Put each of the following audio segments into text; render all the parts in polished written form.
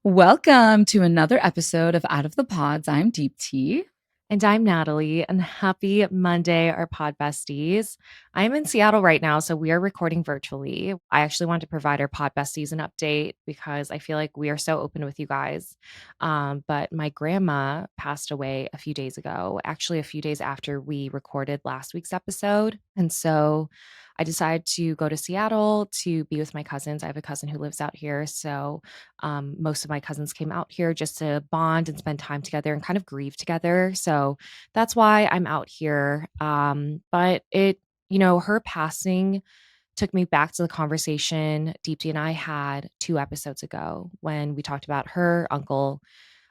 Welcome to another episode of Out of the Pods. I'm Deep Tea. And I'm Natalie, and happy Monday, our pod besties. I'm in Seattle right now, so we are recording virtually. I actually want to provide our pod besties an update because I feel like we are so open with you guys. But my grandma passed away a few days ago, actually, a few days after we recorded last week's episode. And so I decided to go to Seattle to be with my cousins. I have a cousin who lives out here. So most of my cousins came out here just to bond and spend time together and kind of grieve together. So that's why I'm out here. But her passing took me back to the conversation Deepti and I had 2 episodes ago when we talked about her uncle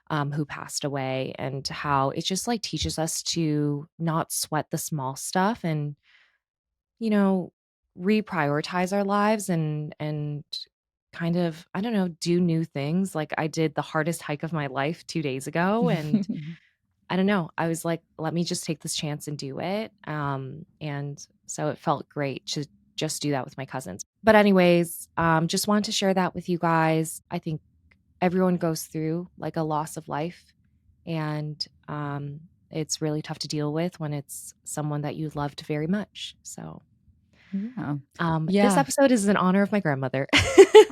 who passed away and how it just like teaches us to not sweat the small stuff and you know, reprioritize our lives and kind of, I don't know, do new things. Like I did the hardest hike of my life 2 days ago and I don't know, I was like, let me just take this chance and do it. And so it felt great to just do that with my cousins. But anyways, just wanted to share that with you guys. I think everyone goes through like a loss of life and it's really tough to deal with when it's someone that you loved very much. So Yeah. this Yeah. episode is in honor of my grandmother.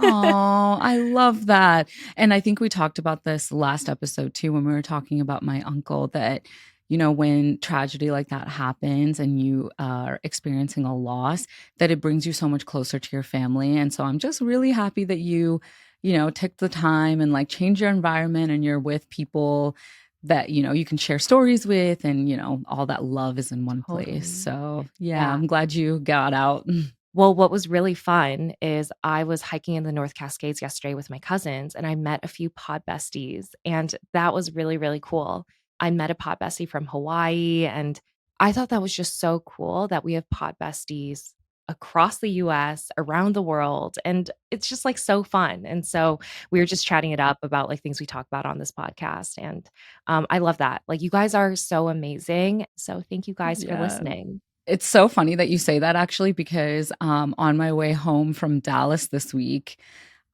Oh, I love that. And I think we talked about this last episode too, when we were talking about my uncle, that, when tragedy like that happens and you are experiencing a loss, that it brings you so much closer to your family. And so I'm just really happy that you took the time and like change your environment and you're with people that, you can share stories with and, all that love is in one place. Totally. So yeah, Yeah. I'm glad you got out. Well, what was really fun is I was hiking in the North Cascades yesterday with my cousins and I met a few pod besties, and that was really, really cool. I met a pod bestie from Hawaii, and I thought that was just so cool that we have pod besties across the US, around the world, and it's just like so fun. And so we were just chatting it up about like things we talk about on this podcast. And I love that. Like you guys are so amazing. So thank you guys for Yeah. listening. It's so funny that you say that actually, because on my way home from Dallas this week,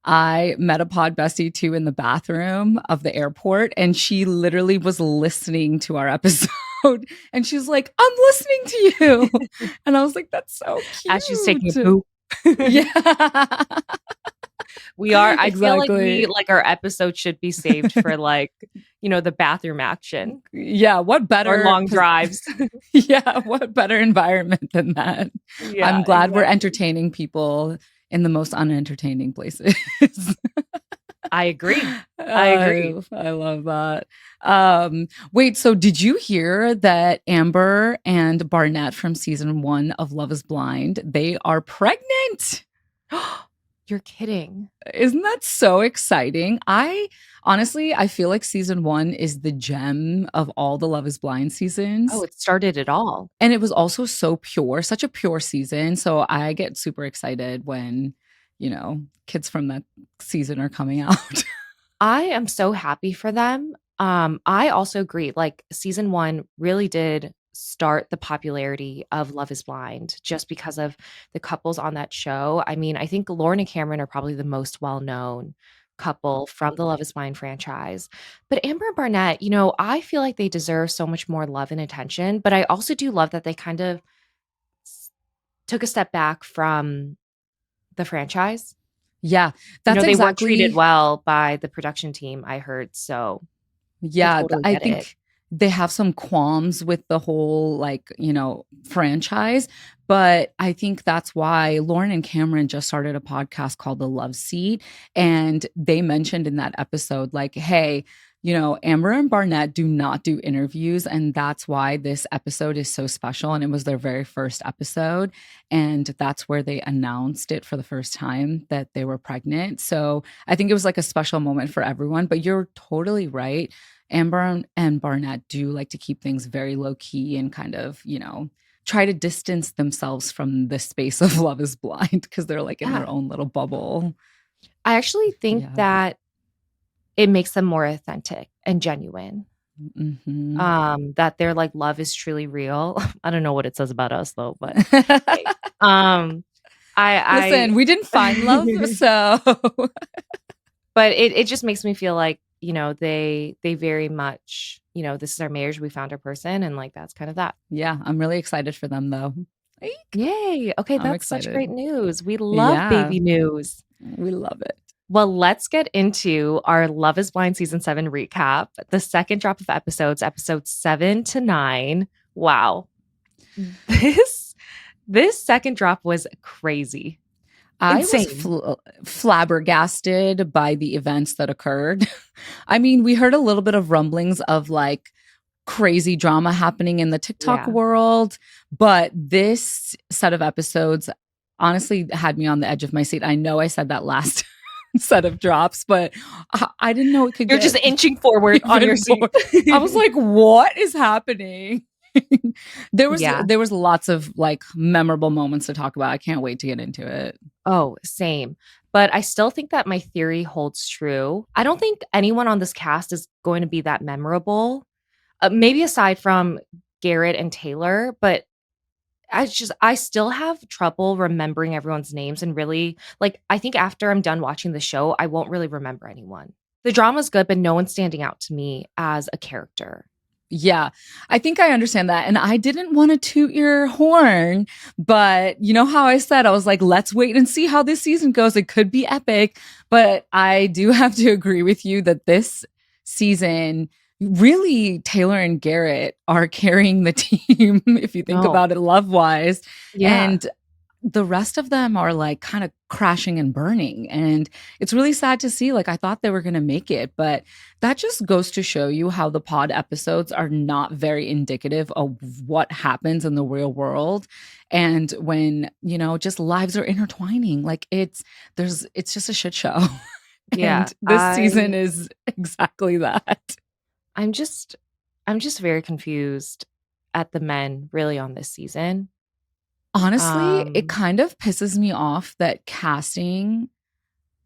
I met a pod bestie too in the bathroom of the airport, and she literally was listening to our episode. And she's like, I'm listening to you. And I was like, that's so As she's taking a cute. poop. Yeah. We are I feel like we Exactly. like our episode should be saved for like, the bathroom action Yeah, what or better long drives. yeah, what better environment than that? I'm Yeah, glad we're exactly. entertaining people in the most unentertaining places. I agree. I agree. I love that. Wait, so did you hear that Amber and Barnett from season 1 of Love is Blind, they are pregnant? You're kidding. Isn't that so exciting? I feel like season 1 is the gem of all the Love is Blind Oh, seasons. it started it all. And it was also so pure, such a pure season. So I get super excited when, kids from that season are coming out. I am so happy for them. I also agree. Like season 1 really did start the popularity of Love is Blind just because of the couples on that show. I mean, I think Lauren and Cameron are probably the most well-known couple from the Love is Blind franchise. But Amber and Barnett, I feel like they deserve so much more love and attention, but I also do love that they kind of s- took a step back from the franchise. Yeah, that's They weren't treated exactly. well by the production team, I heard, so I Yeah, totally I get it. think they have some qualms with the whole like, franchise, but I think that's why Lauren and Cameron just started a podcast called The Love Seat, and they mentioned in that episode like, hey, Amber and Barnett do not do interviews, and that's why this episode is so special, and it was their very first episode, and that's where they announced it for the first time that they were pregnant. So I think it was like a special moment for everyone, but you're totally right. Amber and Barnett do like to keep things very low key and kind of, try to distance themselves from the space of Love is Blind because they're like in Yeah. their own little bubble. I actually think Yeah. that it makes them more authentic and genuine. Hmm. That their, like, love is truly real. I don't know what it says about us, though, but hey. Um, Listen, we didn't find love, I so But it just makes me feel like, they very much, this is our marriage, we found our person, and like that's kind of that. Yeah, I'm really excited for them though. Eek. Yay. Okay, I'm that's such excited. great news. We love Yeah, baby news. we love it. Well, let's get into our Love is Blind season 7 recap. The second drop of episodes 7 to 9. Wow. This this second drop was crazy. I was Insane. flabbergasted by the events that occurred. I mean, we heard a little bit of rumblings of like crazy drama happening in the TikTok Yeah. world, but this set of episodes honestly had me on the edge of my seat. I know I said that last set of drops, but I didn't know it could You're just get inching forward on your even seat. more. I was like, what is happening? there was Yeah. there was lots of like memorable moments to talk about. I can't wait to get into it. Oh, same. But I still think that my theory holds true. I don't think anyone on this cast is going to be that memorable. Maybe aside from Garrett and Taylor, but I still have trouble remembering everyone's names, and really, like, I think after I'm done watching the show, I won't really remember anyone. The drama's good, but no one's standing out to me as a character. Yeah, I think I understand that. And I didn't want to toot your horn, but you know how I said, I was like, let's wait and see how this season goes. It could be epic. But I do have to agree with you that this season, really, Taylor and Garrett are carrying the team, if you think No. about it love wise. Yeah. And the rest of them are like kind of crashing and burning. And it's really sad to see. Like, I thought they were going to make it, but that just goes to show you how the pod episodes are not very indicative of what happens in the real world. And when, just lives are intertwining, like it's just a shit show. Yeah. And this season is exactly that. I'm just I'm just very confused at the men really on this season. Honestly, it Um, kind of pisses me off that casting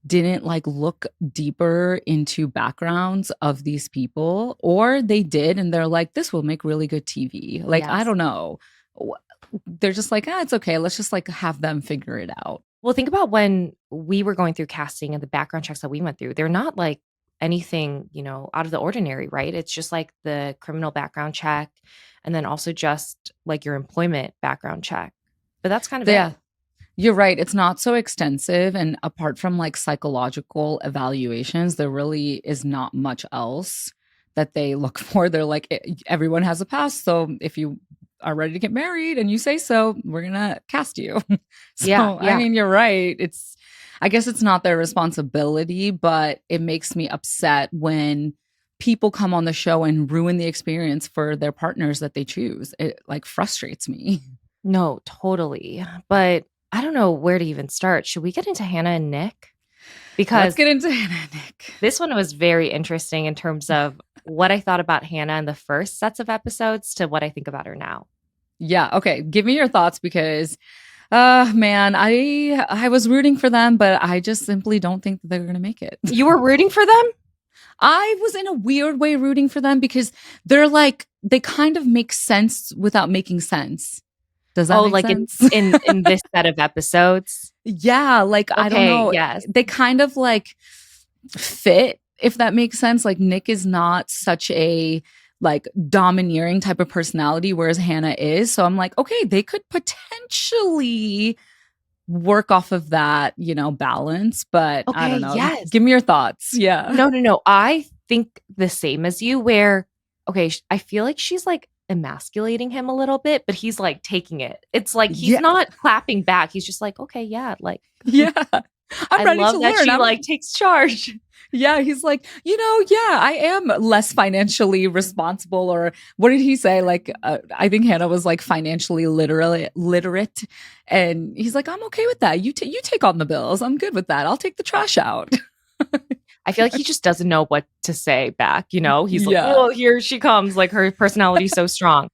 didn't like look deeper into backgrounds of these people, or they did and they're like, this will make really good TV. Like, I yes. don't know. They're just like, it's okay, let's just like have them figure it out. Well, think about when we were going through casting and the background checks that we went through. They're not like anything, out of the ordinary, right? It's just like the criminal background check and then also just like your employment background check. But that's kind of it. Yeah, you're right, it's not so extensive, and apart from like psychological evaluations, there really is not much else that they look for. They're like, everyone has a past, so if you are ready to get married and you say so, we're gonna cast you." Yeah, So I yeah. mean, you're right, I guess it's not their responsibility, but it makes me upset when people come on the show and ruin the experience for their partners that they choose. It like frustrates me. No, totally. But I don't know where to even start. Should we get into Hannah and Nick? Let's Because get into Hannah and Nick. this one was very interesting in terms of what I thought about Hannah in the first sets of episodes to what I think about her now. Yeah, okay. Give me your thoughts because man, I was rooting for them, but I just simply don't think that they're going to make it. You were rooting for them? I was in a weird way rooting for them because they're like they kind of make sense without making sense. Does that Oh, make like sense? in this set of episodes? Yeah, like I don't Okay, know. yes. They kind of like fit, if that makes sense. Like Nick is not such a like domineering type of personality, whereas Hannah is. So I'm like, okay, they could potentially work off of that, balance. But I Okay, don't know. yes. Give me your thoughts. Yeah. No, no, no. I think the same as you where okay, I feel like she's like emasculating him a little bit, but he's like taking it. It's like he's Yeah. not clapping back. He's just like, "Okay, yeah, like Yeah. I'm I ready to love that learn. she like takes charge." Yeah, he's like, yeah, I am less financially responsible. Or what did he say? Like, I think Hannah was like financially literate. And he's like, I'm okay with that. You take on the bills. I'm good with that. I'll take the trash out. I feel like he just doesn't know what to say back, you know? He's like, Yeah. "Oh, here she comes." Like her personality's so strong.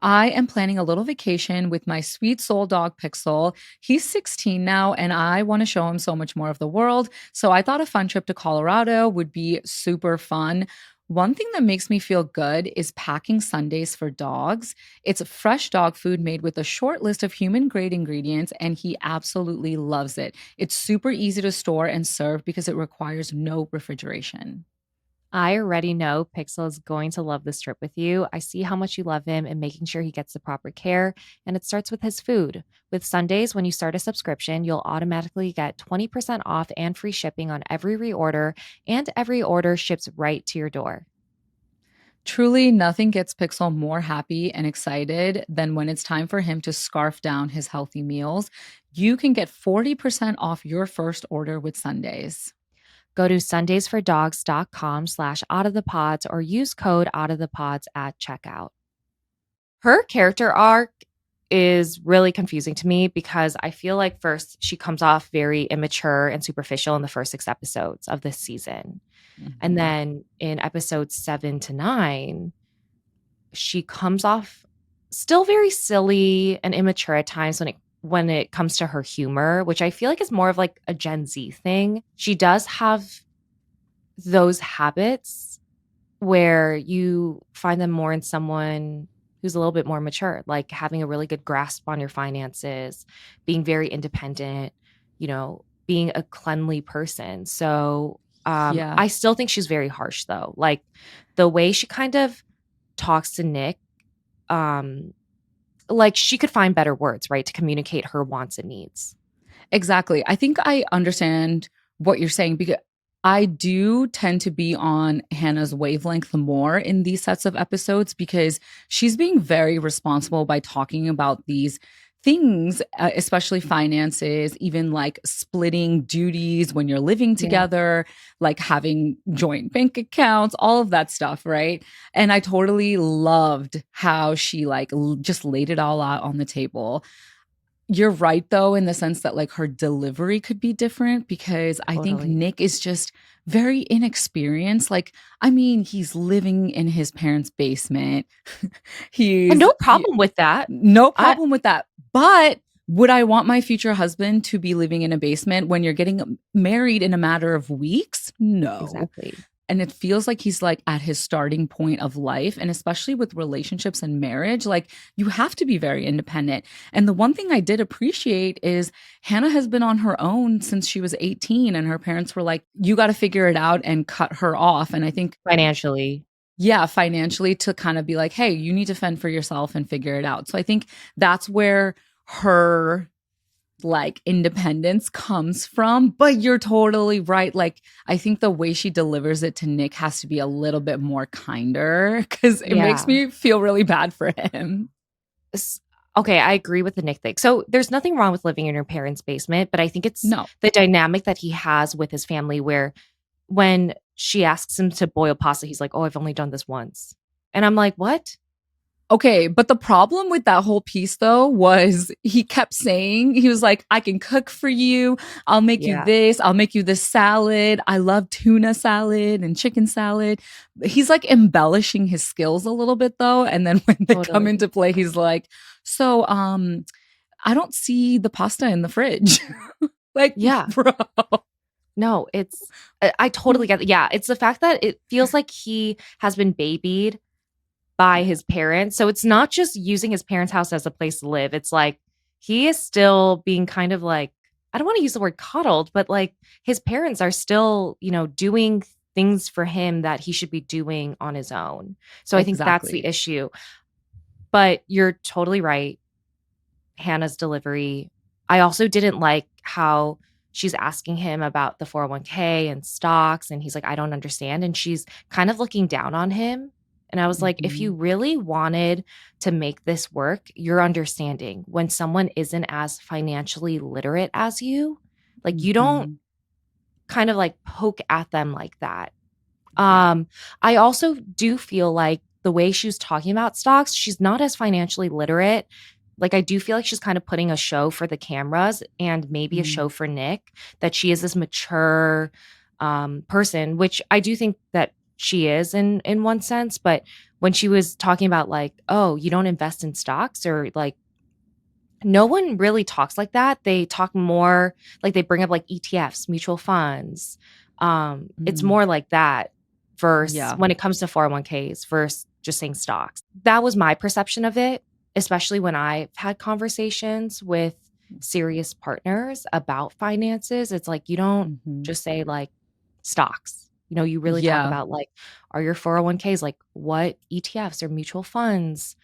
I am planning a little vacation with my sweet soul dog Pixel. He's 16 now, and I want to show him so much more of the world. So I thought a fun trip to Colorado would be super fun. One thing that makes me feel good is packing Sundays for dogs. It's a fresh dog food made with a short list of human grade ingredients, and he absolutely loves it. It's super easy to store and serve because it requires no refrigeration. I already know Pixel is going to love this trip with you. I see how much you love him and making sure he gets the proper care, and it starts with his food. With Sundays, when you start a subscription, you'll automatically get 20% off and free shipping on every reorder, and every order ships right to your door. Truly, nothing gets Pixel more happy and excited than when it's time for him to scarf down his healthy meals. You can get 40% off your first order with Sundays. Go to sundaysfordogs.com/out of the pods or use code out of the pods at checkout. Her character arc is really confusing to me because I feel like first she comes off very immature and superficial in the first 6 episodes of this season. And Mhm. then in episodes 7 to 9, she comes off still very silly and immature at times when it comes to her humor, which I feel like is more of like a Gen Z thing. She does have those habits where you find them more in someone who's a little bit more mature, like having a really good grasp on your finances, being very independent, being a cleanly person. So, Yeah. I still think she's very harsh though. Like the way she kind of talks to Nick, um, like she could find better words, right, to communicate her wants and needs. Exactly. I think I understand what you're saying because I do tend to be on Hannah's wavelength more in these sets of episodes because she's being very responsible by talking about these things, especially finances, even like splitting duties when you're living Yeah, together, like having joint bank accounts, all of that stuff, right? And I totally loved how she like just laid it all out on the table. You're right though, in the sense that like her delivery could be different because I think totally. Nick is just very inexperienced. Like, I mean, he's living in his parents' basement. And he's no he, problem with that. no I problem with that. But would I want my future husband to be living in a basement when you're getting married in a matter of weeks? No. exactly. And it feels like he's like at his starting point of life. And especially with relationships and marriage, like you have to be very independent. And the one thing I did appreciate is Hannah has been on her own since she was 18, and her parents were like, you got to figure it out and cut her off. And I think, Financially. yeah, financially to kind of be like, hey, you need to fend for yourself and figure it out. So I think that's where her like independence comes from. But you're totally right. Like, I think the way she delivers it to Nick has to be a little bit more kinder because it makes Yeah. me feel really bad for him. S Okay, I agree with the Nick thing. So, there's nothing wrong with living in your parents' basement, but I think it's No. the dynamic that he has with his family where when she asks him to boil pasta, he's like, "Oh, I've only done this once." And I'm like, "What?" Okay, but the problem with that whole piece though was he kept saying, he was like, I can cook for you. I'll make you Yeah, this. I'll make you this salad. I love tuna salad and chicken salad. He's like embellishing his skills a little bit though. And then when they come totally. into play, he's like, so I don't see the pasta in the fridge. Like, Yeah. bro. No, it's I totally get it. Yeah, it's the fact that it feels like he has been babied by Yeah, his parents. So it's not just using his parents' house as a place to live. It's like he is still being kind of like, I don't want to use the word coddled, but like his parents are still, doing things for him that he should be doing on his own. So I think that's the exactly. issue. But you're totally right. Hannah's delivery. I also didn't like how she's asking him about the 401k and stocks. And he's like, I don't understand. And she's kind of looking down on him. And I was like, if you Mhm, really wanted to make this work, you're understanding when someone isn't as financially literate as you, like you don't mhm. kind of like poke at them like that. Yeah. um, I also do feel like the way she was talking about stocks, she's not as financially literate. Like, I do feel like she's kind of putting a show for the cameras and maybe a Mm, show for Nick, that she is this mature person, which I do think that she is in one sense. But when she was talking about like, oh, you don't invest in stocks, or like no one really talks like that. They talk more like they bring up like ETFs, mutual funds. It's mm. more like that versus Yeah. when it comes to 401ks versus just saying stocks. That was my perception of it, especially when I've had conversations with serious partners about finances. It's like you don't Mhm. just say like stocks. You really talk Yeah. about like, are your 401ks, like what ETFs or mutual funds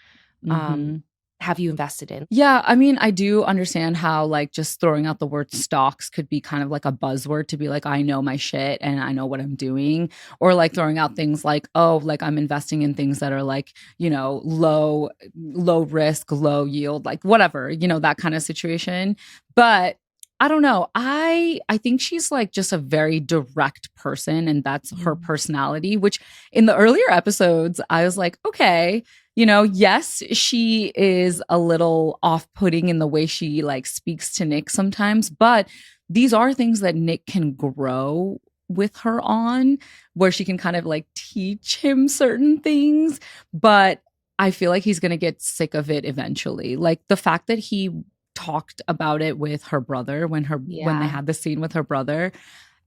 um, Mhm. have you invested in? Yeah, I mean, I do understand how like just throwing out the word stocks could be kind of like a buzzword to be like, I know my shit and I know what I'm doing. Or like throwing out things like, oh, like I'm investing in things that are like, low risk, low yield, like whatever, that kind of situation. But I don't know. I think she's like just a very direct person and that's her Mm. personality, which in the earlier episodes, I was like, okay, yes, she is a little off-putting in the way she like speaks to Nick sometimes, but these are things that Nick can grow with her on, where she can kind of like teach him certain things, but I feel like he's going to get sick of it eventually. Like the fact that he talked about it with her brother when they Yeah. had the scene with her brother,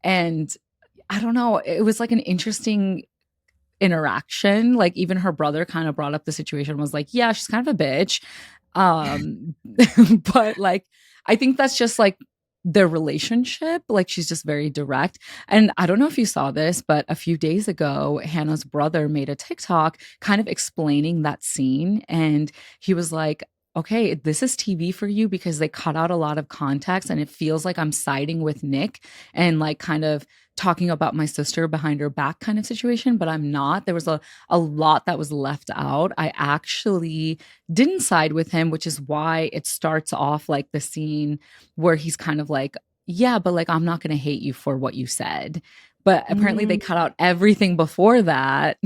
and I don't know, it was like an interesting interaction. Like even her brother kind of brought up the situation, was like, yeah, she's kind of a bitch. Um, but like I think that's just like their relationship. Like she's just very direct. And I don't know if you saw this, but a few days ago, Hannah's brother made a TikTok kind of explaining that scene. And he was like, okay, this is TV for you because they cut out a lot of context and it feels like I'm siding with Nick and like kind of talking about my sister behind her back kind of situation, but I'm not. There was a lot that was left out. I actually didn't side with him, which is why it starts off like the scene where he's kind of like, yeah, but like I'm not going to hate you for what you said. But apparently they Mm, cut out everything before that.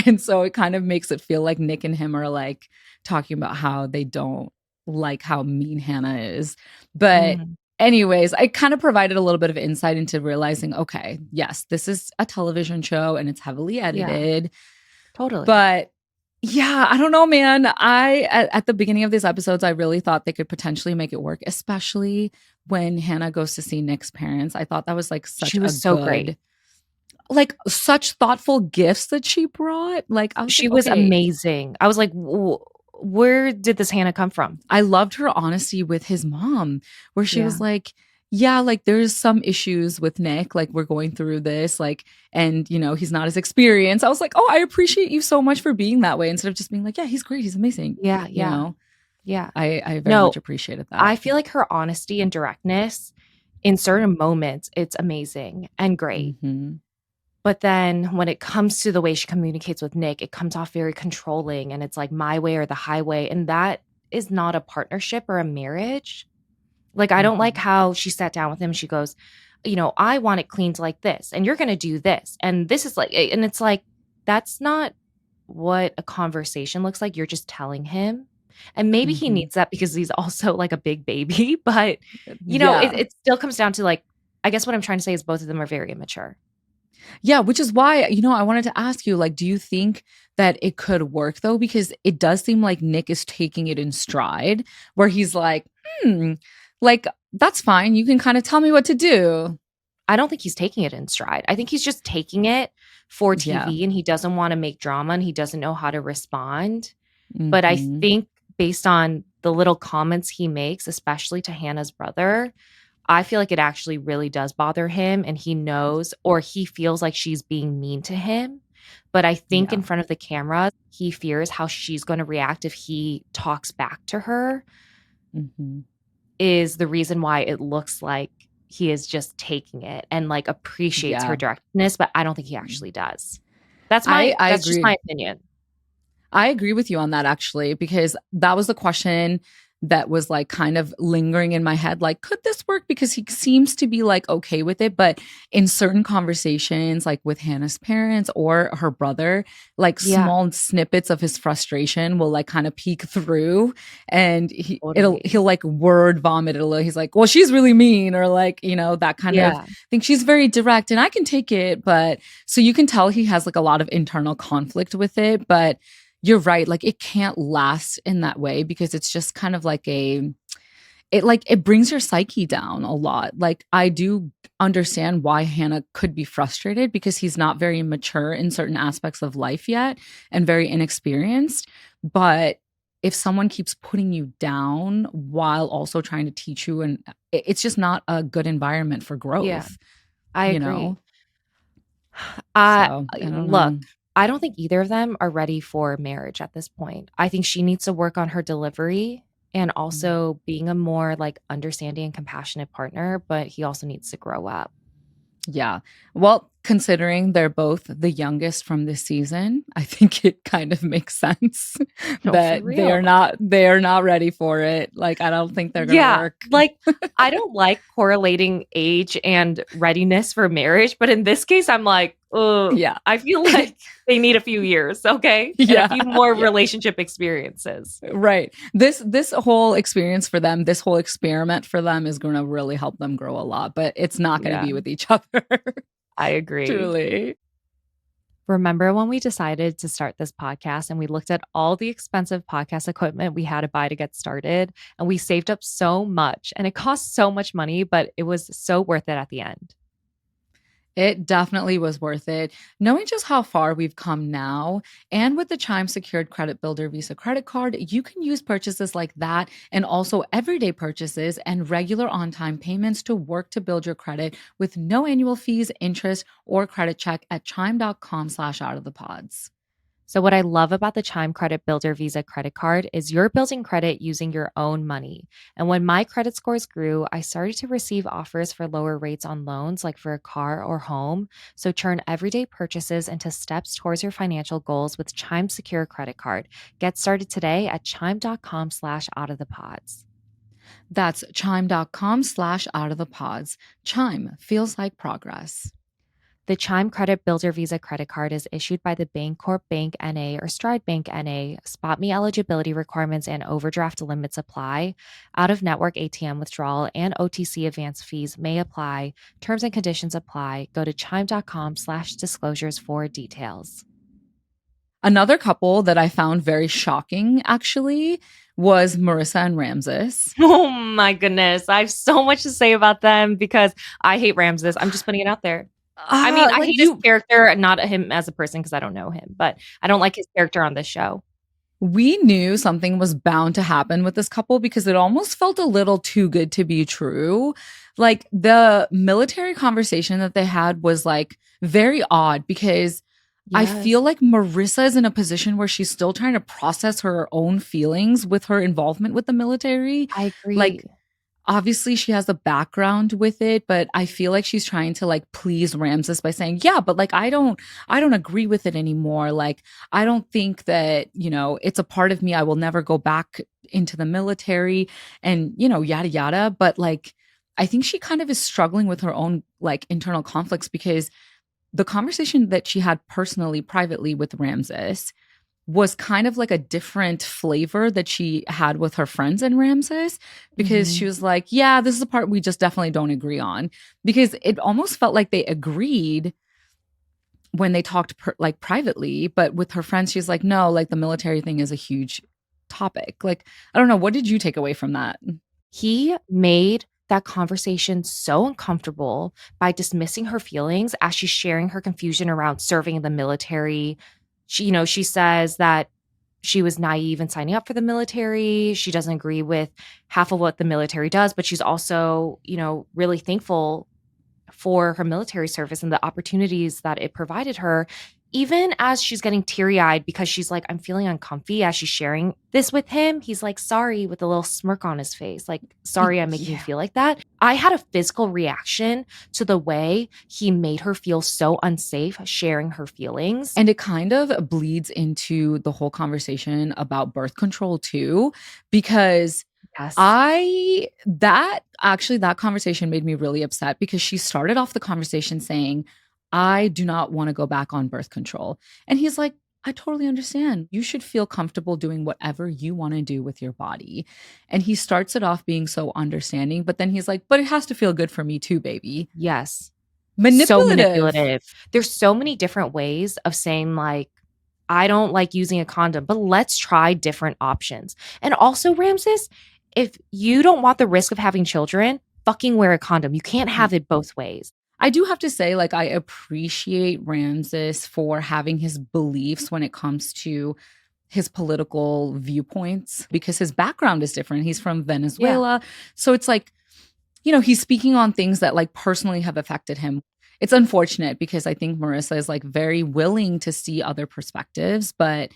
And so it kind of makes it feel like Nick and him are like talking about how they don't like how mean Hannah is. But mm. anyways, I kind of provided a little bit of insight into realizing, okay, yes, this is a television show and it's heavily Yeah, edited. totally. But yeah, I don't know, man. At the beginning of these episodes, I really thought they could potentially make it work, especially when Hannah goes to see Nick's parents. I thought that was like such She a was so great. good, like such thoughtful gifts that she brought. Like I was She like, was okay, amazing. I was like, Where did this Hannah come from?" I loved her honesty with his mom, where she Yeah. was like, yeah, like there's some issues with Nick, like we're going through this, like, and he's not as experienced. I was like, oh, I appreciate you so much for being that way instead of just being like, yeah, he's great, he's amazing. Yeah, You yeah, know, yeah. I very No, much appreciated that. I feel like her honesty and directness in certain moments, it's amazing and great. Hmm. But then when it comes to the way she communicates with Nick, it comes off very controlling and it's like my way or the highway. And that is not a partnership or a marriage. Like, I don't like Hmm. how she sat down with him. She goes, I want it cleaned like this, and you're going to do this. And this is like, and it's like, that's not what a conversation looks like. You're just telling him. And maybe he Hmm. needs that because he's also like a big baby. But, it, Yeah. it still comes down to like, I guess what I'm trying to say is both of them are very immature. Yeah, which is why, I wanted to ask you, like, do you think that it could work though? Because it does seem like Nick is taking it in stride, where he's like, like, that's fine. You can kind of tell me what to do. I don't think he's taking it in stride. I think he's just taking it for Yeah. TV and he doesn't want to make drama and he doesn't know how to respond. But I Hmm. think based on the little comments he makes, especially to Hannah's brother, I feel like it actually really does bother him and he knows or he feels like she's being mean to him. But I think Yeah. in front of the camera, he fears how she's going to react if he talks back to her Hmm. is the reason why it looks like he is just taking it and like appreciates her Yeah. directness, but I don't think he actually does. That's I my I that's just agree. my opinion. I agree with you on that actually, because that was the question that was like kind of lingering in my head. Like, could this work? Because he seems to be like okay with it. But in certain conversations, like with Hannah's parents or her brother, like Yeah, small snippets of his frustration will like kind of peek through and totally. he'll like word vomit it a little. He's like, well, she's really mean, or like, that kind of Yeah. thing. She's very direct and I can take it. But so you can tell he has like a lot of internal conflict with it. But you're right. Like it can't last in that way because it's just kind of like it brings your psyche down a lot. Like I do understand why Hannah could be frustrated because he's not very mature in certain aspects of life yet and very inexperienced. But if someone keeps putting you down while also trying to teach you, and it's just not a good environment for Yeah, growth, I you agree. know? So I don't Look, know. I don't think either of them are ready for marriage at this point. I think she needs to work on her delivery and also being a more like understanding and compassionate partner, but he also needs to grow up. Yeah. Well, considering they're both the youngest from this season, I think it kind of makes sense No, for that real. they are not ready for it. Like I don't think they're going to Yeah, work. like, I don't like correlating age and readiness for marriage, but in this case, I'm like, oh, Yeah. I feel like they need a few years, okay? And a Yeah. few more Yeah. relationship experiences. Right. This whole experience for them, this whole experiment for them is going to really help them grow a lot, but it's not going to Yeah, be with each other. I agree. Truly. Remember when we decided to start this podcast and we looked at all the expensive podcast equipment we had to buy to get started and we saved up so much and it cost so much money, but it was so worth it at the end. It definitely was worth it. Knowing just how far we've come now, and with the Chime Secured Credit Builder Visa credit card, you can use purchases like that and also everyday purchases and regular on time payments to work to build your credit with no annual fees, interest, or credit check at chime.com/out of the pods. So, what I love about the Chime Credit Builder Visa credit card is you're building credit using your own money. And when my credit scores grew, I started to receive offers for lower rates on loans, like for a car or home. So, turn everyday purchases into steps towards your financial goals with Chime Secure Credit Card. Get started today at chime.com/out of the pods. That's chime.com/out of the pods. Chime feels like progress. The Chime Credit Builder Visa credit card is issued by the Bancorp Bank NA or Stride Bank NA. Spot me eligibility requirements and overdraft limits apply. Out of network ATM withdrawal and OTC advance fees may apply. Terms and conditions apply. Go to chime.com/disclosures for details. Another couple that I found very shocking actually was Marissa and Ramses. Oh my goodness. I have so much to say about them because I hate Ramses. I'm just putting it out there. I mean, I Like hate his you character, not him as a person because I don't know him, but I don't like his character on this show. we knew something was bound to happen with this couple because it almost felt a little too good to be true. Like the military conversation that they had was like very odd because I Yes, feel like Marissa is in a position where she's still trying to process her own feelings with her involvement with the military. I agree. Like obviously she has a background with it, but I feel like she's trying to like please Ramses by saying, "Yeah, but like I don't agree with it anymore. Like I don't think that, it's a part of me. I will never go back into the military and, yada yada." But like I think she kind of is struggling with her own like internal conflicts because the conversation that she had personally privately with Ramses was kind of like a different flavor that she had with her friends in Ramses because she Mhm. was like, "Yeah, this is the part we just definitely don't agree on." Because it almost felt like they agreed when they talked like privately, but with her friends, she's like, "No, like the military thing is a huge topic." Like, I don't know. What did you take away from that? He made that conversation so uncomfortable by dismissing her feelings as she's sharing her confusion around serving in the military. She says that she was naive in signing up for the military. She doesn't agree with half of what the military does, but she's also, really thankful for her military service and the opportunities that it provided her, even as she's getting teary eyed because she's like, I'm feeling uncomfy as she's sharing this with him. He's like, sorry, with a little smirk on his face, like, sorry, I'm making you Yeah. feel like that. I had a physical reaction to the way he made her feel so unsafe sharing her feelings. And it kind of bleeds into the whole conversation about birth control too, because Yes. that conversation made me really upset because she started off the conversation saying, "I do not want to go back on birth control." And he's like, "I totally understand. You should feel comfortable doing whatever you want to do with your body." And he starts it off being so understanding, but then he's like, "But it has to feel good for me too, baby." Yes. So Manipulative. manipulative. There's so many different ways of saying, like, I don't like using a condom, but let's try different options. And also, Ramses, If you don't want the risk of having children, fucking wear a condom. You can't have it both ways. I do have to say, like, I appreciate Ramses for having his beliefs when it comes to his political viewpoints because his background is different. He's from Yeah. Venezuela. So it's like, he's speaking on things that like personally have affected him. It's unfortunate because I think Marissa is like very willing to see other perspectives, but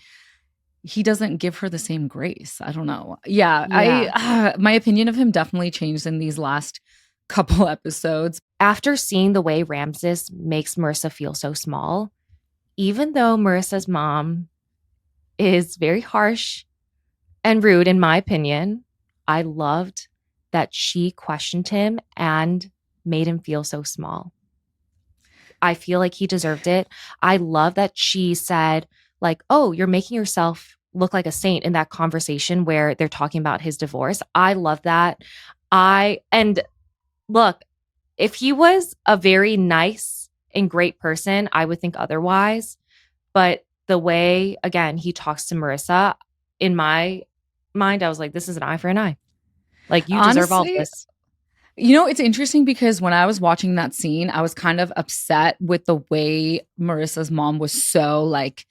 he doesn't give her the same grace. I don't know. Yeah, Yeah. I my opinion of him definitely changed in these last couple episodes. After seeing the way Ramses makes Marissa feel so small, even though Marissa's mom is very harsh and rude, in my opinion, I loved that she questioned him and made him feel so small. I feel like he deserved it. I love that she said, like, oh, you're making yourself look like a saint in that conversation where they're talking about his divorce. I love that. And look, if he was a very nice and great person, I would think otherwise. But the way, again, he talks to Marissa, in my mind, I was like, this is an eye for an eye. Like, you deserve all of Honestly, this. it's interesting because when I was watching that scene, I was kind of upset with the way Marissa's mom was so like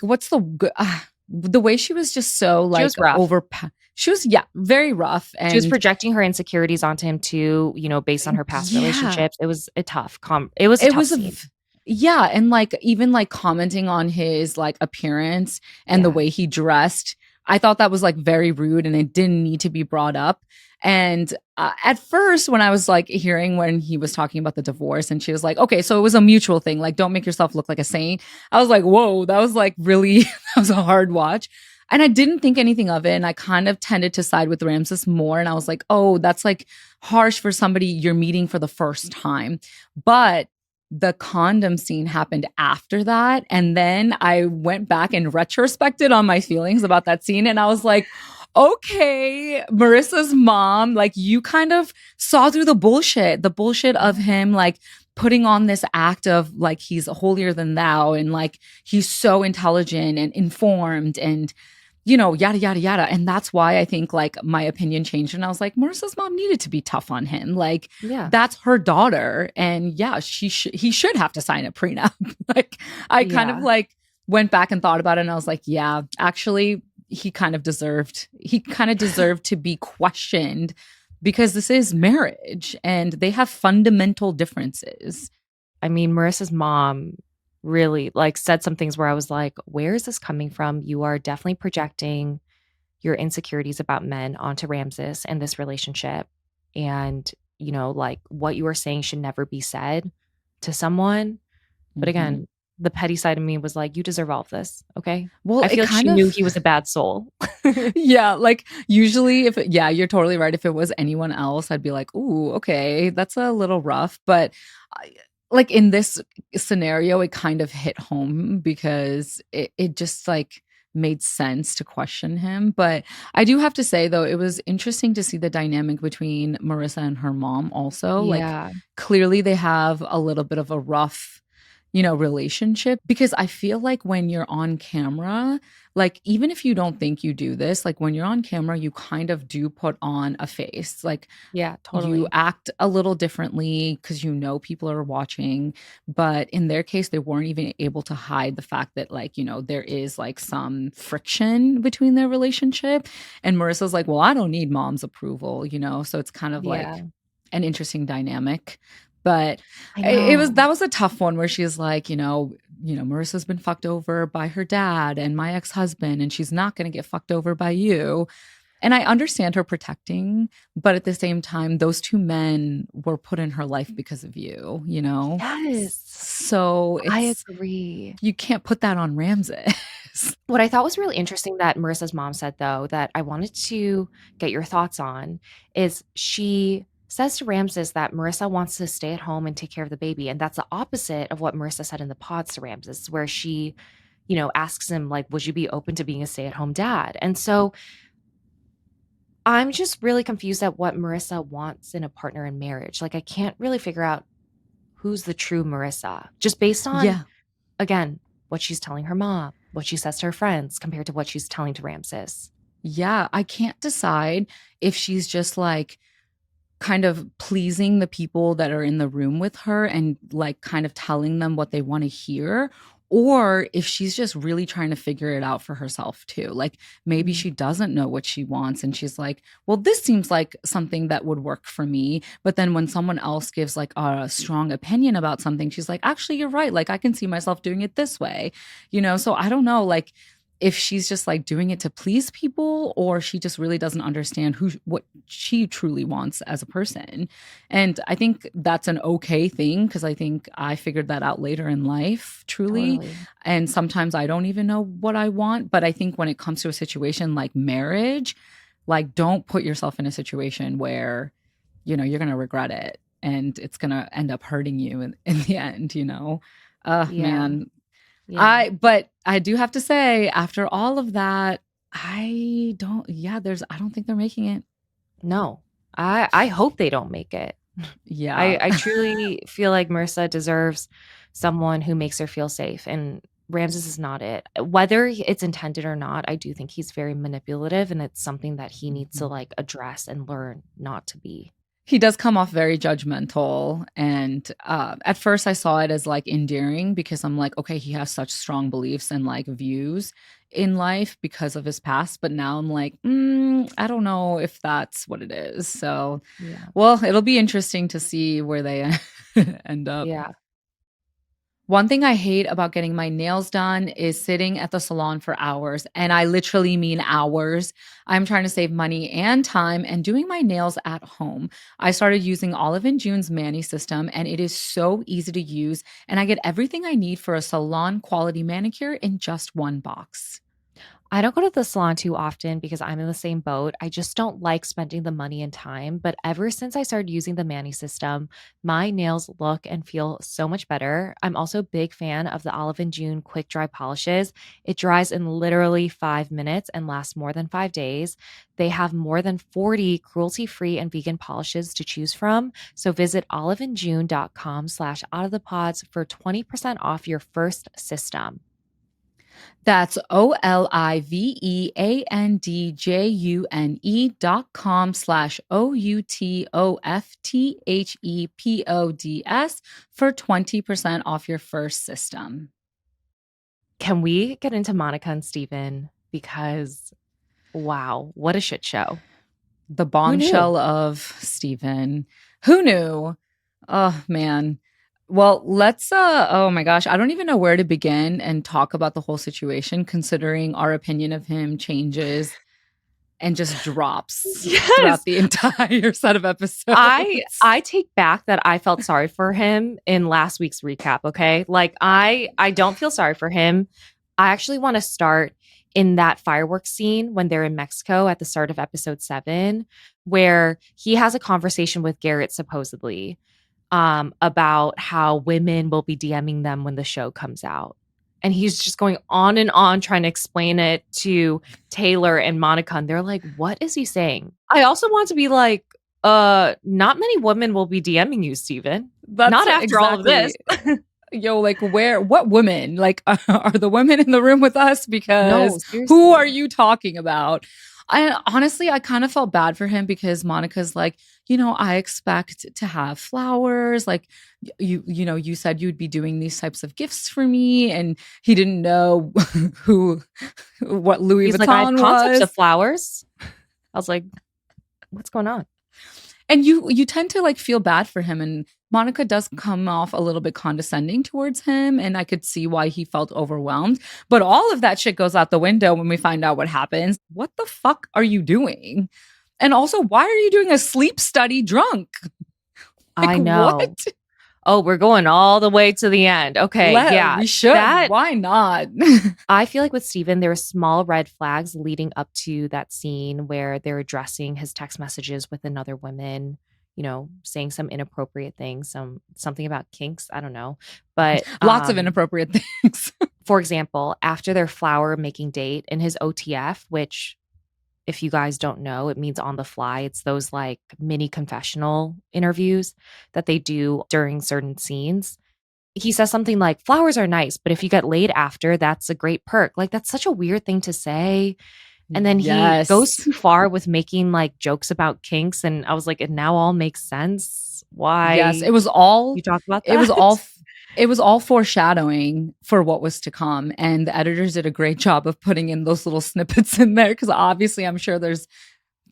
what's the way she was just so She like was rough. she was, yeah, very rough. She was And projecting her insecurities onto him too, based on her past yeah, relationships. It was a it tough was scene. yeah, and like even like commenting on his like appearance and the Yeah. way he dressed. I thought that was like very rude and it didn't need to be brought up. And at first, when I was like hearing when he was talking about the divorce, and she was like, okay, so it was a mutual thing, like, don't make yourself look like a saint. I was like, whoa, that was like really, that was a hard watch. And I didn't think anything of it. And I kind of tended to side with Ramses more. And I was like, oh, that's like harsh for somebody you're meeting for the first time. But the condom scene happened after that. And then I went back and retrospected on my feelings about that scene. And I was like, okay, Marissa's mom, like you kind of saw through the bullshit of him, like putting on this act of like he's holier than thou and like he's so intelligent and informed and yada, yada, yada. And that's why I think like my opinion changed. And I was like, Marissa's mom needed to be tough on him. Like, Yeah. that's her daughter. And yeah, he should have to sign a prenup. Like, I kind of Yeah. like went back and thought about it. And I was like, yeah, actually, he kind of deserved to be questioned because this is marriage and they have fundamental differences. I mean, Marissa's mom really like said some things where I was like, where is this coming from? You are definitely projecting your insecurities about men onto Ramses and this relationship. And, like what you are saying should never be said to someone. But Mhm. again, the petty side of me was like, you deserve all of this. Okay. Well, I it feel like kind she knew of he was a bad soul. yeah, like usually yeah, you're totally right. If it was anyone else, I'd be like, "Ooh, okay, that's a little rough." But I, like in this scenario, it kind of hit home because it just like made sense to question him. But I do have to say though, it was interesting to see the dynamic between Marissa and her mom also. Like Yeah. clearly they have a little bit of a rough relationship because I feel like when you're on camera, like even if you don't think you do this, like when you're on camera, you kind of do put on a face. Like Yeah, you totally. act a little differently because people are watching. But in their case, they weren't even able to hide the fact that, like, there is like some friction between their relationship. And Marissa's like, well, I don't need mom's approval, So it's kind of Yeah. like an interesting dynamic. But I it was know. that was a tough one where she's like, Marissa's been fucked over by her dad and my ex-husband, and she's not going to get fucked over by you. And I understand her protecting, but at the same time, those two men were put in her life because of you. Yes. So I it's agree. you can't put that on Ramses. What I thought was really interesting that Marissa's mom said, though, that I wanted to get your thoughts on is she says to Ramses that Marissa wants to stay at home and take care of the baby. And that's the opposite of what Marissa said in the pods to Ramses, where she, asks him, like, would you be open to being a stay at home dad? And so I'm just really confused at what Marissa wants in a partner in marriage. Like, I can't really figure out who's the true Marissa, just based on, Yeah. again, what she's telling her mom, what she says to her friends compared to what she's telling to Ramses. Yeah, I can't decide if she's just like kind of pleasing the people that are in the room with her and like kind of telling them what they want to hear, or if she's just really trying to figure it out for herself too. Like maybe Mm. she doesn't know what she wants and she's like, well, this seems like something that would work for me. But then when someone else gives like a strong opinion about something, she's like, actually, you're right. Like I can see myself doing it this way, So I don't know. Like, if she's just like doing it to please people or she just really doesn't understand what she truly wants as a person. And I think that's an okay thing because I think I figured that out later in life, truly. Totally. And sometimes I don't even know what I want, but I think when it comes to a situation like marriage, like don't put yourself in a situation where you're going to regret it and it's going to end up hurting you in the end. Yeah. Man, Yeah. but I do have to say, after all of that, I don't think they're making it. No. I hope they don't make it. Yeah. I truly feel like Marissa deserves someone who makes her feel safe, and Ramses is not it. Whether it's intended or not, I do think he's very manipulative, and it's something that he needs to Mhm. like address and learn not to be. He does come off very judgmental. And at first, I saw it as like endearing because I'm like, okay, he has such strong beliefs and like views in life because of his past. But now I'm like, I don't know if that's what it is. So, Yeah. well, it'll be interesting to see where they end up. Yeah. One thing I hate about getting my nails done is sitting at the salon for hours, and I literally mean hours. I'm trying to save money and time and doing my nails at home. I started using Olive and June's Mani system, and it is so easy to use, and I get everything I need for a salon quality manicure in just one box. I don't go to the salon too often because I'm in the same boat. I just don't like spending the money and time. But ever since I started using the Mani system, my nails look and feel so much better. I'm also a big fan of the Olive and June quick dry polishes. It dries in literally 5 minutes and lasts more than 5 days. They have more than 40 cruelty free and vegan polishes to choose from. So visit oliveandjune.com/out of the pods for 20% off your first system. That's OLIVEANDJUNE.com/OUTOFTHEPODS for 20% off your first system. Can we get into Monica and Steven? Because wow, what a shit show. The Who knew? bombshell of Stephen. Who knew? Oh man. Well, let's oh my gosh, I don't even know where to begin and talk about the whole situation considering our opinion of him changes and just drops throughout Yes. the entire set of I episodes. I take back that I felt sorry for him in last week's recap, okay? Like I don't feel sorry for him. I actually want to start in that fireworks scene when they're in Mexico at the start of episode 7 where he has a conversation with Garrett supposedly about how women will be DMing them when the show comes out. And he's just going on and on trying to explain it to Taylor and Monica. And they're like, what is he saying? I also want to be like, not many women will be DMing you, Steven. That's Not after all of this. exactly. Yo, like what women? Like are the women in the room with us? No, Because who are seriously. you talking about? I honestly I kind of felt bad for him because Monica's like, I expect to have flowers. Like you said you'd be doing these types of gifts for me. And he didn't know who what Louis He's like, I have Vuitton concepts of was. flowers. I was like, what's going on? And you tend to like feel bad for him, and Monica does come off a little bit condescending towards him, and I could see why he felt overwhelmed. But all of that shit goes out the window when we find out what happens. What the fuck are you doing? And also, why are you doing a sleep study drunk? Like I what? know. Oh, we're going all the way to the end. Okay, yeah. We should. That Why not? I feel like with Steven, there were small red flags leading up to that scene where they're addressing his text messages with another woman, saying some inappropriate things, something about kinks. I don't know. But Lots of inappropriate things. for example, after their flower making date in his OTF, which if you guys don't know, it means on the fly. It's those like mini confessional interviews that they do during certain scenes. He says something like, flowers are nice, but if you get laid after, that's a great perk. Like, that's such a weird thing to say. And then he goes Yes. too far with making like jokes about kinks. And I was like, it now all makes sense Yes, why you talk about it was that. all it was all foreshadowing for what was to come, and the editors did a great job of putting in those little snippets in there because obviously I'm sure there's